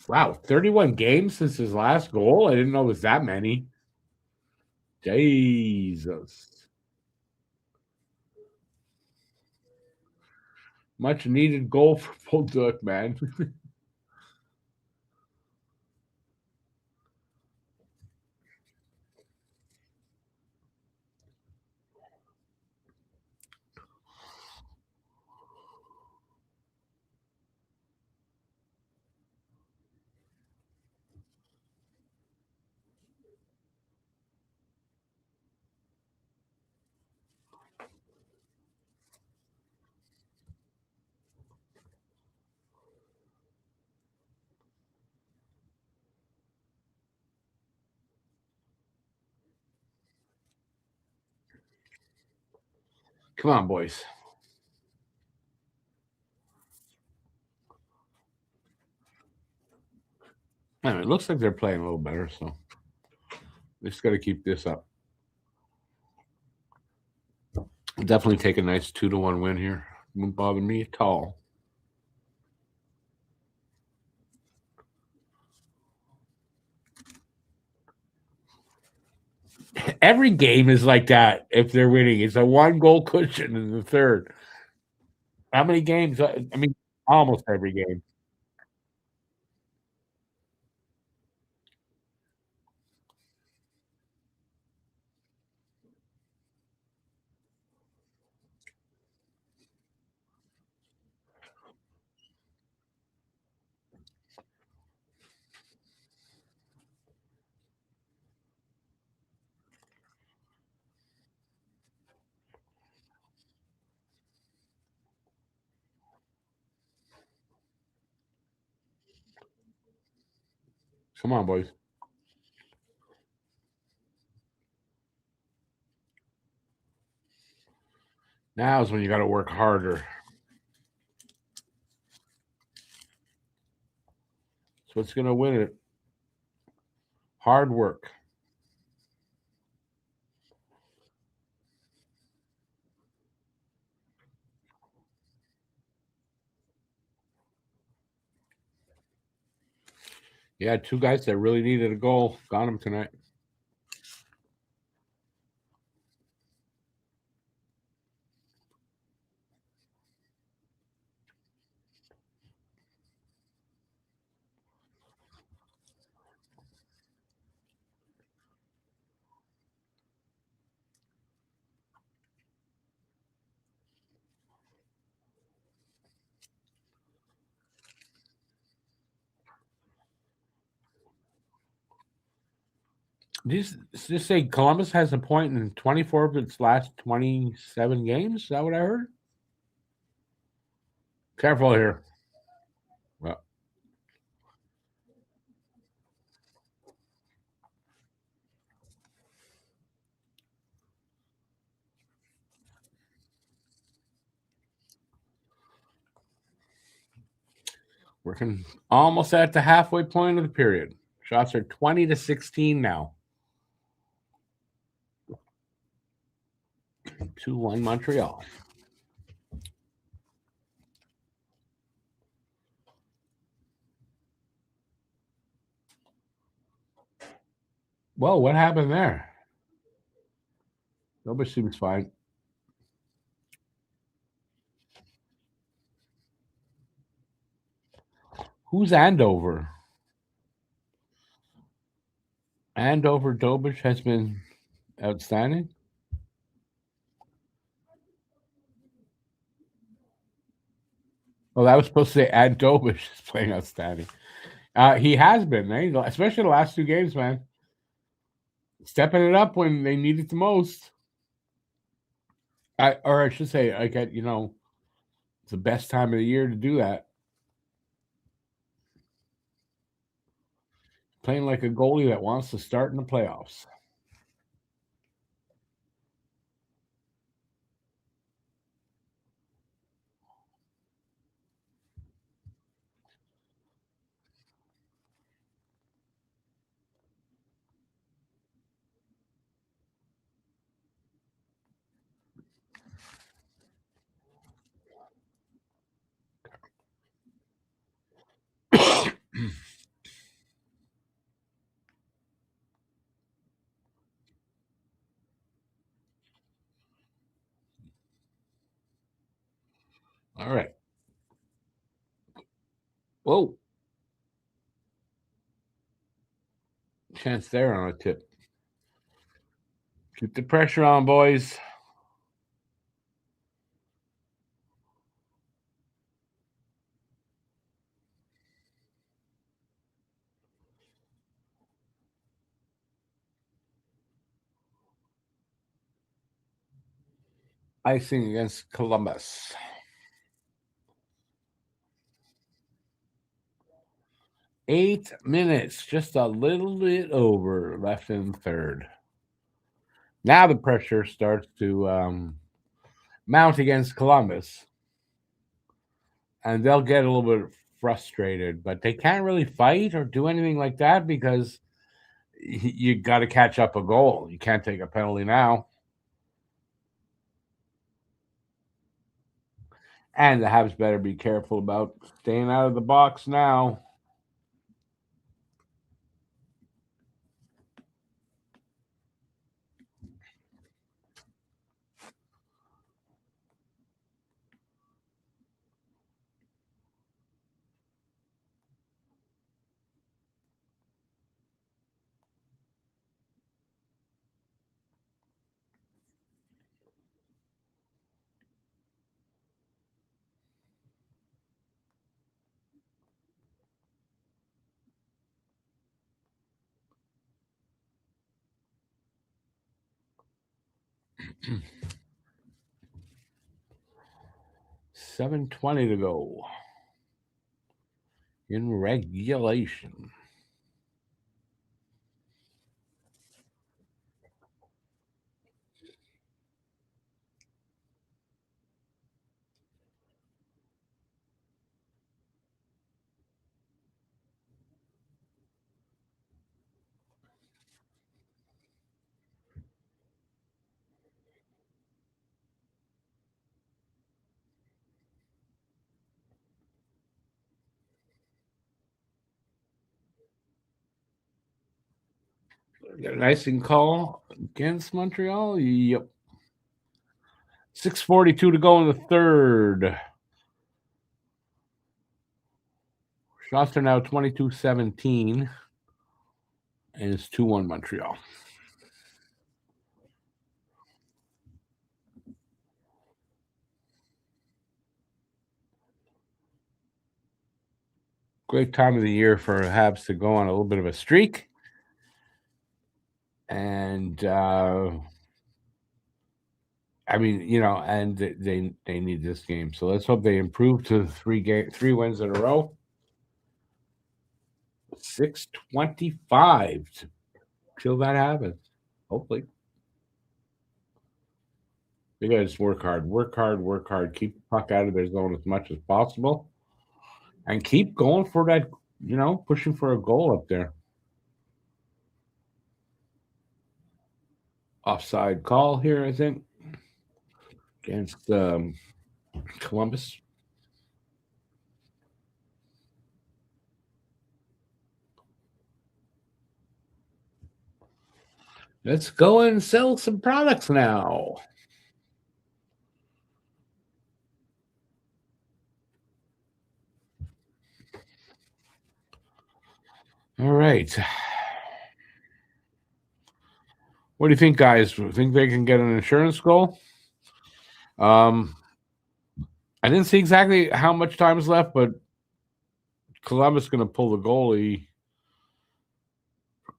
S1: Wow, 31 games since his last goal. I didn't know it was that many. Jesus. Much needed goal for Bolduc, man. Come on, boys. Man, it looks like they're playing a little better, so they just got to keep this up. Definitely take a nice 2-1 win here. Wouldn't bother me at all. Every game is like that if they're winning. It's a 1-goal cushion in the third. How many games? I mean, almost every game. Come on, boys. Now is when you got to work harder. That's what's going to win it. Hard work. Yeah, two guys that really needed a goal got them tonight. Does this say Columbus has a point in 24 of its last 27 games? Is that what I heard? Careful here. Well, Working almost at the halfway point of the period. Shots are 20-16 now. 2-1 Montreal. Whoa, what happened there? Nobody seems fine. Who's Andover? Andover Dobich has been outstanding. Well, that was supposed to say Dobich is playing outstanding. He has been, especially the last 2 games, man. Stepping it up when they need it the most. Or I should say, it's the best time of the year to do that. Playing like a goalie that wants to start in the playoffs. All right. Whoa. Chance there on a tip. Keep the pressure on, boys. Icing against Columbus. 8 minutes, just a little bit over left in third. Now the pressure starts to mount against Columbus, and they'll get a little bit frustrated, but they can't really fight or do anything like that because you got to catch up a goal. You can't take a penalty now. And the Habs better be careful about staying out of the box now. $7:20 to go in regulation. Got an icing call against Montreal. Yep. 6:42 to go in the third. Shots are now 22-17, and it's 2-1 Montreal. Great time of the year for Habs to go on a little bit of a streak. And I mean, and they need this game. So let's hope they improve to 3 wins in a row. 6:25 till that happens. Hopefully. You guys work hard. Keep the puck out of their zone as much as possible. and keep going for that, pushing for a goal up there. Offside call here, I think, against Columbus. Let's go and sell some products now. All right. What do you think, guys? Think they can get an insurance goal? I didn't see exactly how much time is left, but Columbus going to pull the goalie.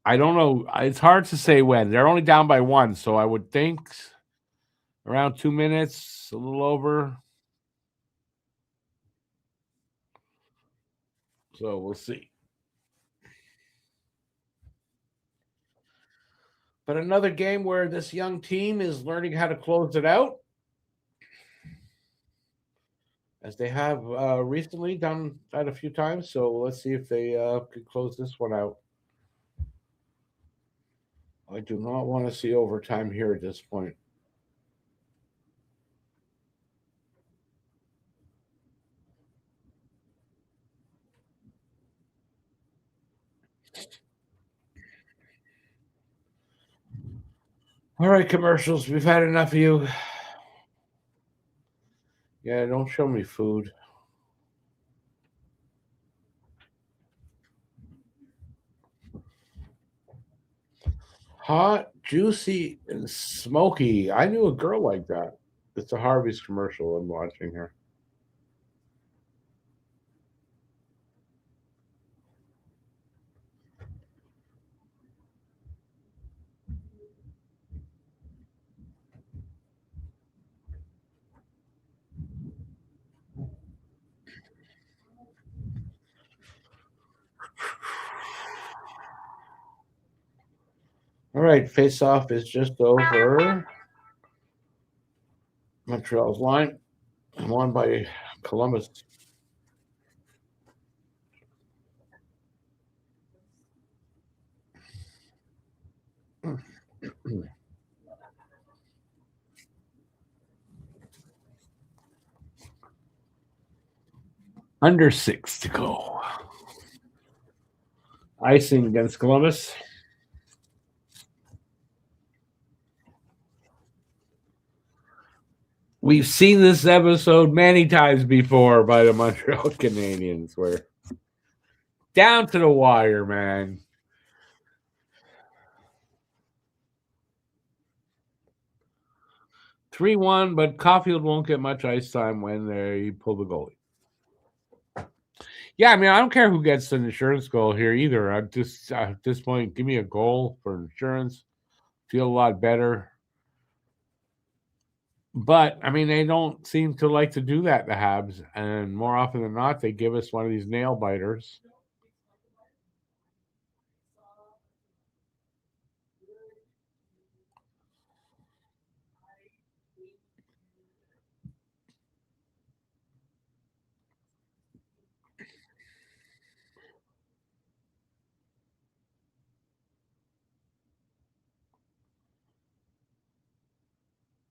S1: I don't know. It's hard to say when. They're only down by 1, so I would think around 2 minutes, a little over. So we'll see. But another game where this young team is learning how to close it out, as they have recently done that a few times. So let's see if they can close this one out. I do not want to see overtime here at this point. All right, commercials. We've had enough of you. Yeah, don't show me food. Hot, juicy, and smoky. I knew a girl like that. It's a Harvey's commercial I'm watching here. All right, face-off is just over Montreal's line, won by Columbus. Under 6 to go. Icing against Columbus. We've seen this episode many times before by the Montreal Canadiens, where down to the wire, man. 3-1, but Caulfield won't get much ice time when they pull the goalie. Yeah, I mean, I don't care who gets an insurance goal here either. I'm just at this point, give me a goal for insurance. Feel a lot better. But I mean, they don't seem to like to do that, the Habs, and more often than not, they give us one of these nail biters.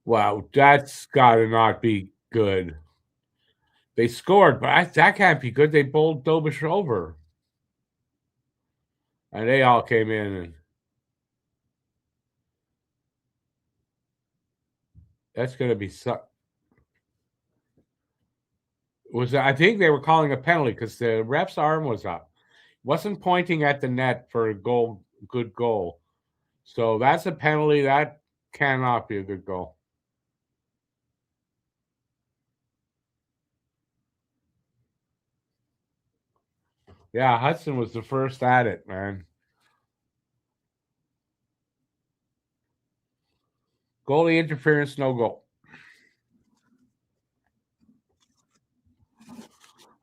S1: Wow, that's got to not be good. They scored, but that can't be good. They bowled Dobish over, and they all came in, and that's going to be I think they were calling a penalty because the ref's arm was up, wasn't pointing at the net for a goal, good goal. So that's a penalty. That cannot be a good goal. Yeah, Hudson was the first at it, man. Goalie interference, no goal.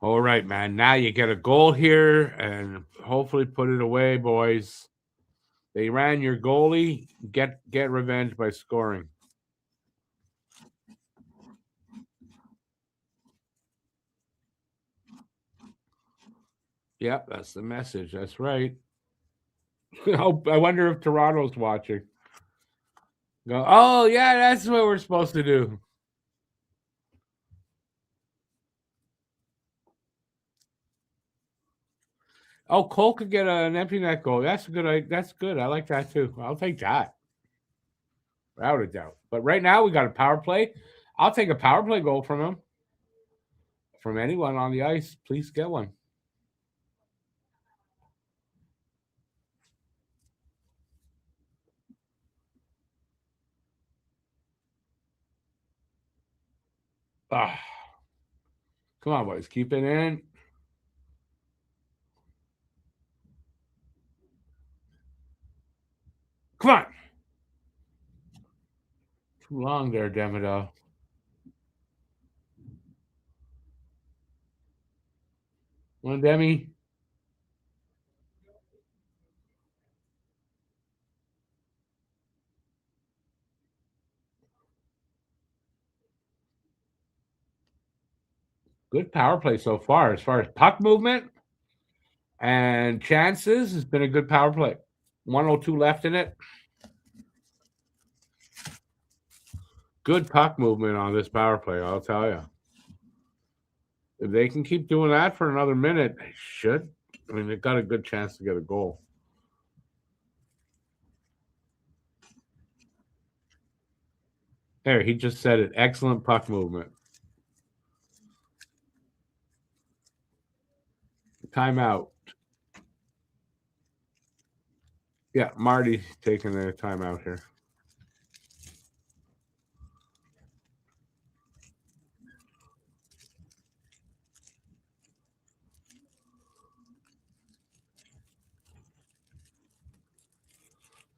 S1: All right, man. Now you get a goal here and hopefully put it away, boys. They ran your goalie. Get revenge by scoring. Yep, that's the message. That's right. I wonder if Toronto's watching. Go, oh yeah, that's what we're supposed to do. Oh, Cole could get an empty net goal. That's a good. That's good. I like that too. I'll take that. Without a doubt. But right now we got a power play. I'll take a power play goal from him. From anyone on the ice, please get one. Ah, come on, boys, keep it in. Come on. Too long there, Demidov. One Demi. Good power play so far. As far as puck movement and chances, it's been a good power play. 102 left in it. Good puck movement on this power play, I'll tell you. If they can keep doing that for another minute, they should. I mean, they've got a good chance to get a goal. There, he just said it. Excellent puck movement. Timeout. Yeah, Marty's taking a timeout here.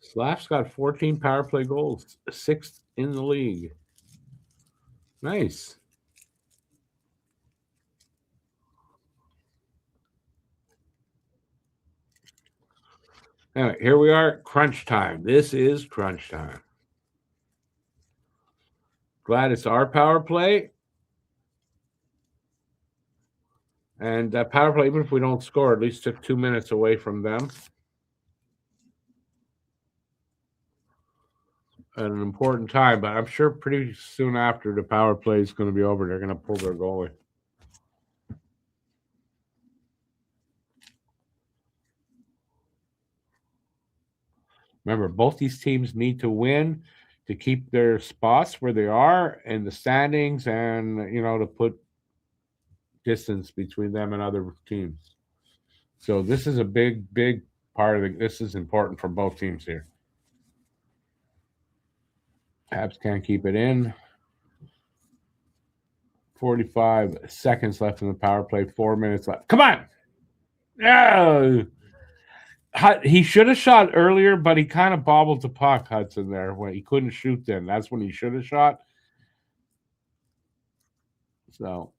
S1: Slaff's got 14 power play goals, sixth in the league. Nice. Anyway, here we are, crunch time. This is crunch time. Glad it's our power play. And that power play, even if we don't score, at least took 2 minutes away from them. At an important time, but I'm sure pretty soon after the power play is going to be over, they're going to pull their goalie. Remember, both these teams need to win to keep their spots where they are in the standings and, to put distance between them and other teams. So this is a big, big part of it. This is important for both teams here. Habs can't keep it in. 45 seconds left in the power play. 4 minutes left. Come on. Yeah. He should have shot earlier, but he kind of bobbled the puck, Hudson, there when he couldn't shoot then. That's when he should have shot. So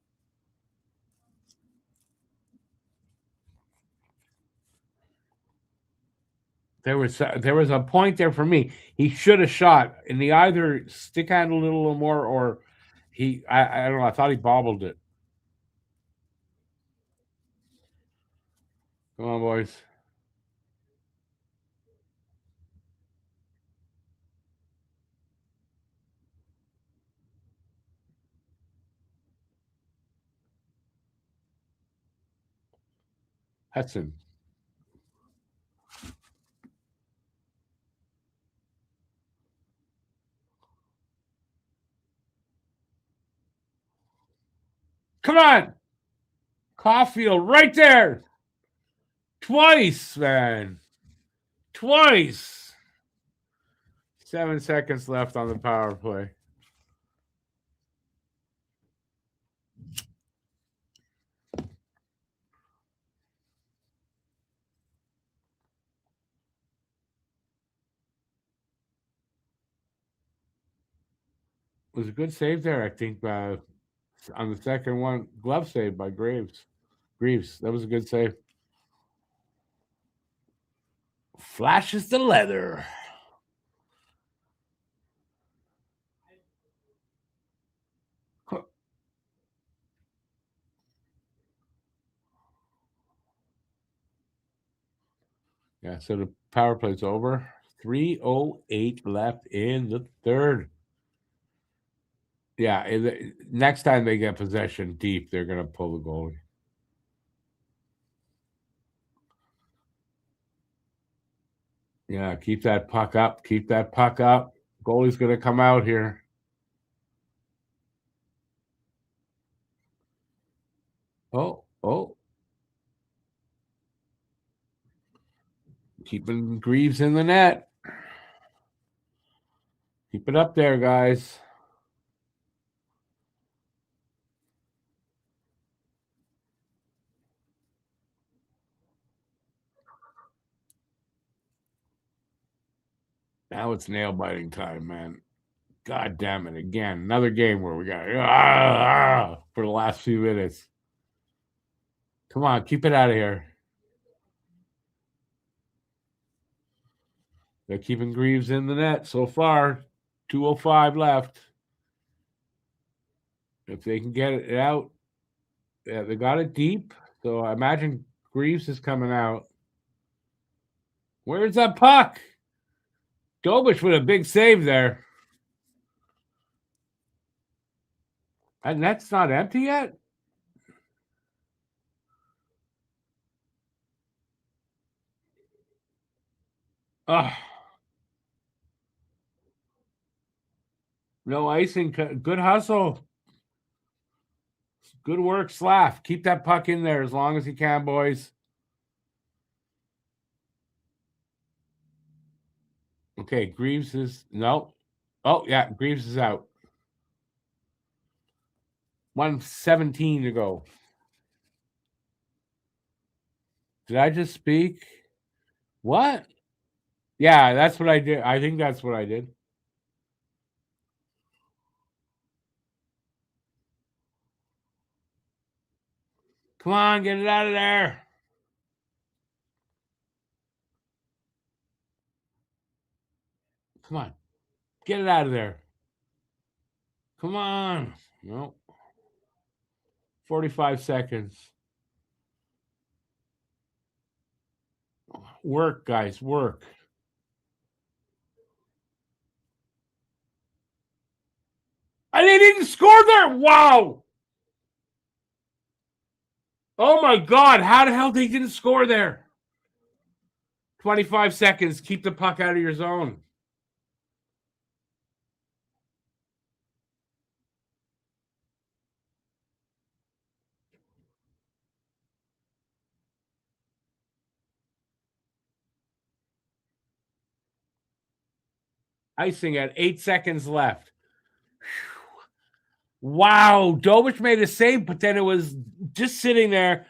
S1: there was a point there for me. He should have shot, and he either stick handled it a little more, or I don't know. I thought he bobbled it. Come on, boys. Hudson. Come on. Caulfield right there. Twice, man. Twice. 7 seconds left on the power play. It was a good save there, I think, on the second one. Glove save by Graves. That was a good save. Flashes the leather. Yeah, so the power play's over. 3:08 left in the third. Yeah, next time they get possession deep, they're going to pull the goalie. Yeah, keep that puck up. Keep that puck up. Goalie's going to come out here. Oh. Keeping Greaves in the net. Keep it up there, guys. Now it's nail biting time, man. God damn it. Again, another game where we got for the last few minutes. Come on, keep it out of here. They're keeping Greaves in the net so far. 2:05 left. If they can get it out, yeah, they got it deep. So I imagine Greaves is coming out. Where's that puck? Dobich with a big save there. And that's not empty yet? Oh, no icing. Good hustle. Good work, Slav. Keep that puck in there as long as you can, boys. Okay, Greaves is no. Oh, yeah, Greaves is out. 1:17 to go. Did I just speak? What? Yeah, that's what I did. I think that's what I did. Come on, get it out of there. Come on. Get it out of there. Come on. No. 45 seconds. Work, guys, work. And they didn't score there. Wow. Oh my God. How the hell they didn't score there? 25 seconds. Keep the puck out of your zone. Icing at 8 seconds left. Wow. Dobich made a save, but then it was just sitting there,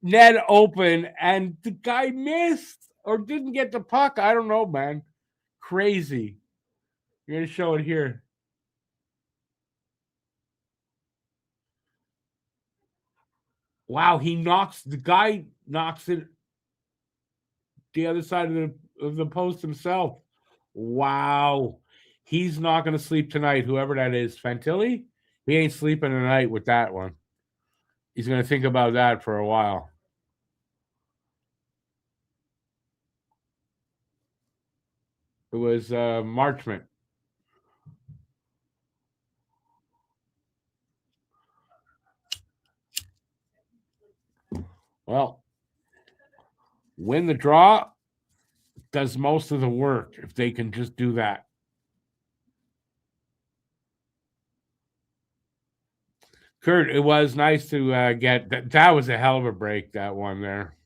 S1: net open, and the guy missed or didn't get the puck. I don't know, man. Crazy. You're going to show it here. Wow, the guy knocks it the other side of the post himself. Wow. He's not going to sleep tonight, whoever that is. Fantilli? He ain't sleeping tonight with that one. He's going to think about that for a while. It was Marchment. Well, win the draw does most of the work if they can just do that. Kurt, it was nice to get that. That was a hell of a break, that one there.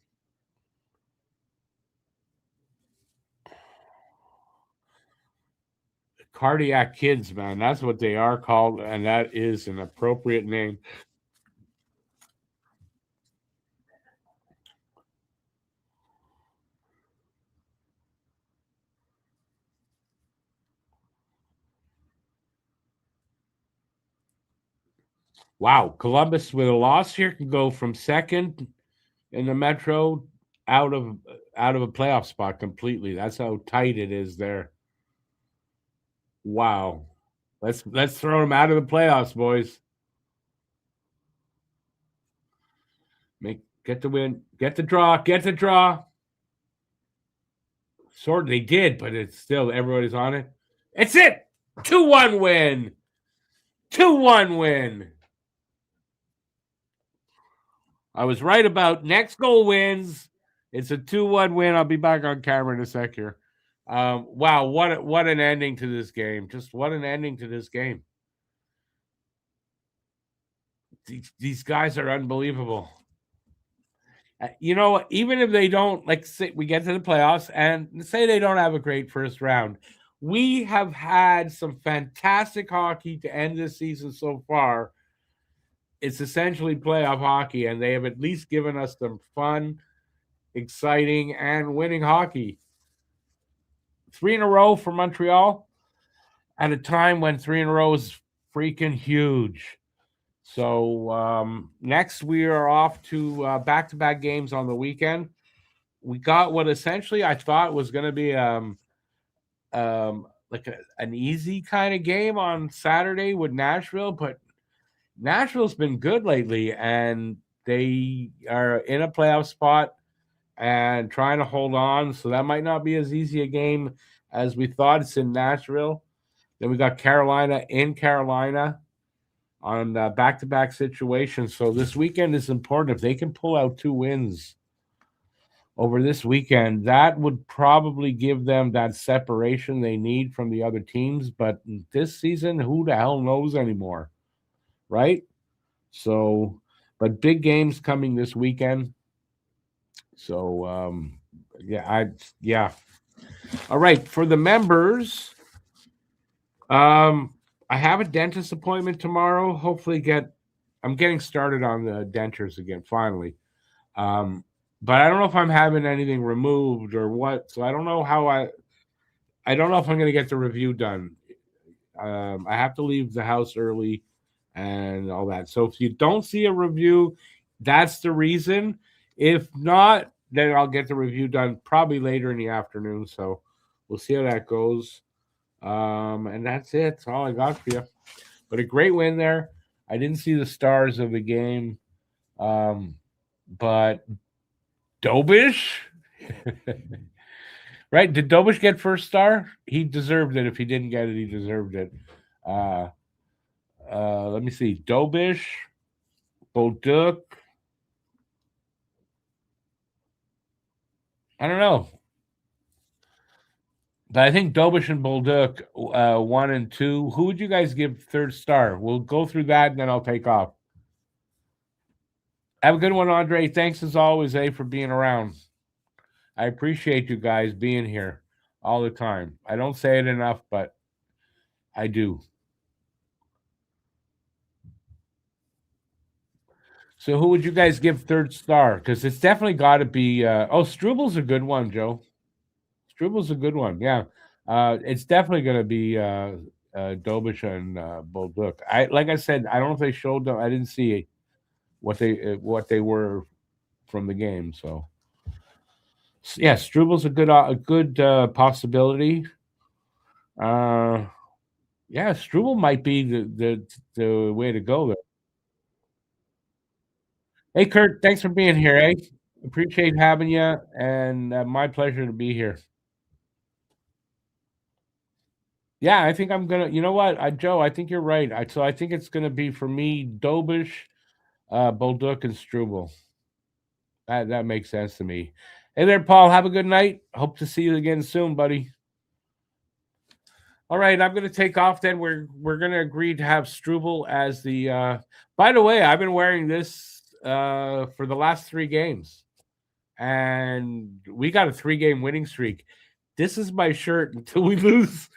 S1: Cardiac kids, man. That's what they are called, and that is an appropriate name. Wow, Columbus with a loss here can go from second in the Metro out of a playoff spot completely. That's how tight it is there. Wow. Let's throw them out of the playoffs, boys. Get the win, get the draw. Sort they did, but it's still everybody's on it. It's it. 2-1 win. 2-1 win. I was right about next goal wins. It's a 2-1 win. I'll be back on camera in a sec here. Wow, what an ending to this game. Just what an ending to this game. These guys are unbelievable. You know, even if they don't, like, say we get to the playoffs and say they don't have a great first round, we have had some fantastic hockey to end this season so far. It's essentially playoff hockey, and they have at least given us some fun, exciting, and winning hockey. 3 in a row for Montreal at a time when 3 in a row is freaking huge. So next we are off to back-to-back games on the weekend. We got what essentially I thought was going to be like an easy kind of game on Saturday with Nashville, but Nashville's been good lately, and they are in a playoff spot and trying to hold on. So that might not be as easy a game as we thought. It's in Nashville. Then we got Carolina in Carolina on back-to-back situations. So this weekend is important. If they can pull out 2 wins over this weekend, that would probably give them that separation they need from the other teams. But this season, who the hell knows anymore, right? So, but big games coming this weekend. So, yeah. All right, for the members, I have a dentist appointment tomorrow. Hopefully, I'm getting started on the dentures again finally. But I don't know if I'm having anything removed or what. So I don't know I don't know if I'm going to get the review done. I have to leave the house early and all that. So if you don't see a review, that's the reason. If not, then I'll get the review done probably later in the afternoon. So we'll see how that goes. And that's it. That's all I got for you. But a great win there. I didn't see the stars of the game. But Dobish? Right? Did Dobish get first star? He deserved it. If he didn't get it, he deserved it. Let me see. Dobish, Bolduc. I don't know. But I think Dobish and Bolduc, 1 and 2. Who would you guys give third star? We'll go through that and then I'll take off. Have a good one, Andre. Thanks as always, for being around. I appreciate you guys being here all the time. I don't say it enough, but I do. So who would you guys give third star? Because it's definitely got to be Strubal's a good one, Joe. Strubal's a good one. Yeah. It's definitely going to be Dobish and Bolduc. Like I said, I don't know if they showed them. I didn't see what they were from the game. So yeah, Strubal's a good possibility. Yeah, Struble might be the way to go there. Hey, Kurt, thanks for being here. Appreciate having you, and my pleasure to be here. Yeah, I think I'm gonna. You know what, Joe? I think you're right. I think it's gonna be for me, Dobish, Bolduc, and Struble. That makes sense to me. Hey there, Paul. Have a good night. Hope to see you again soon, buddy. All right, I'm going to take off. Then we're going to agree to have Struble as the. By the way, I've been wearing this for the last 3 games, and we got a 3-game winning streak. This is my shirt until we lose.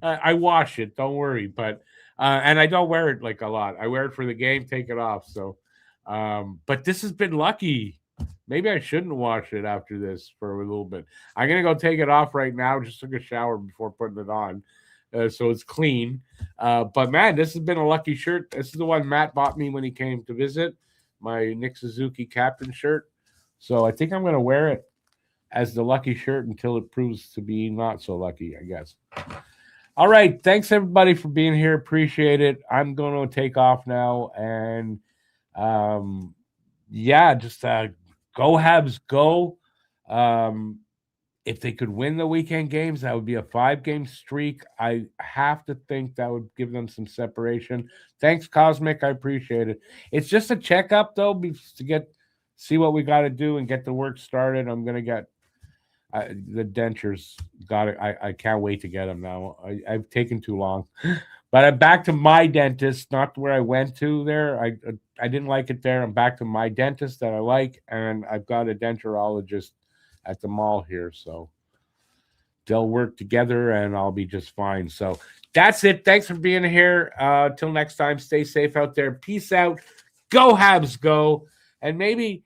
S1: I wash it, don't worry. But and I don't wear it like a lot. I wear it for the game, take it off. So, but this has been lucky. Maybe I shouldn't wash it after this for a little bit. I'm gonna go take it off right now. Just took a shower before putting it on, so it's clean. But man, this has been a lucky shirt. This is the one Matt bought me when he came to visit. My Nick Suzuki captain shirt. So I think I'm gonna wear it as the lucky shirt until it proves to be not so lucky, I guess. All right. Thanks, everybody, for being here. Appreciate it. I'm going to take off now. And, just go Habs, go. if they could win the weekend games, that would be a 5-game streak. I have to think that would give them some separation. Thanks, Cosmic. I appreciate it. It's just a checkup, though, to see what we got to do and get the work started. I'm going to get the dentures. Got it. I can't wait to get them now. I've taken too long. But I'm back to my dentist, not where I went to there. I didn't like it there. I'm back to my dentist that I like, and I've got a denturologist at the mall here, so they'll work together and I'll be just fine. So that's it. Thanks for being here. Till next time, stay safe out there. Peace out. Go Habs, go. And maybe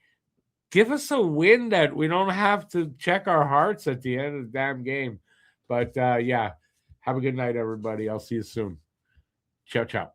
S1: give us a win that we don't have to check our hearts at the end of the damn game. But yeah, have a good night, everybody. I'll see you soon. Ciao, ciao.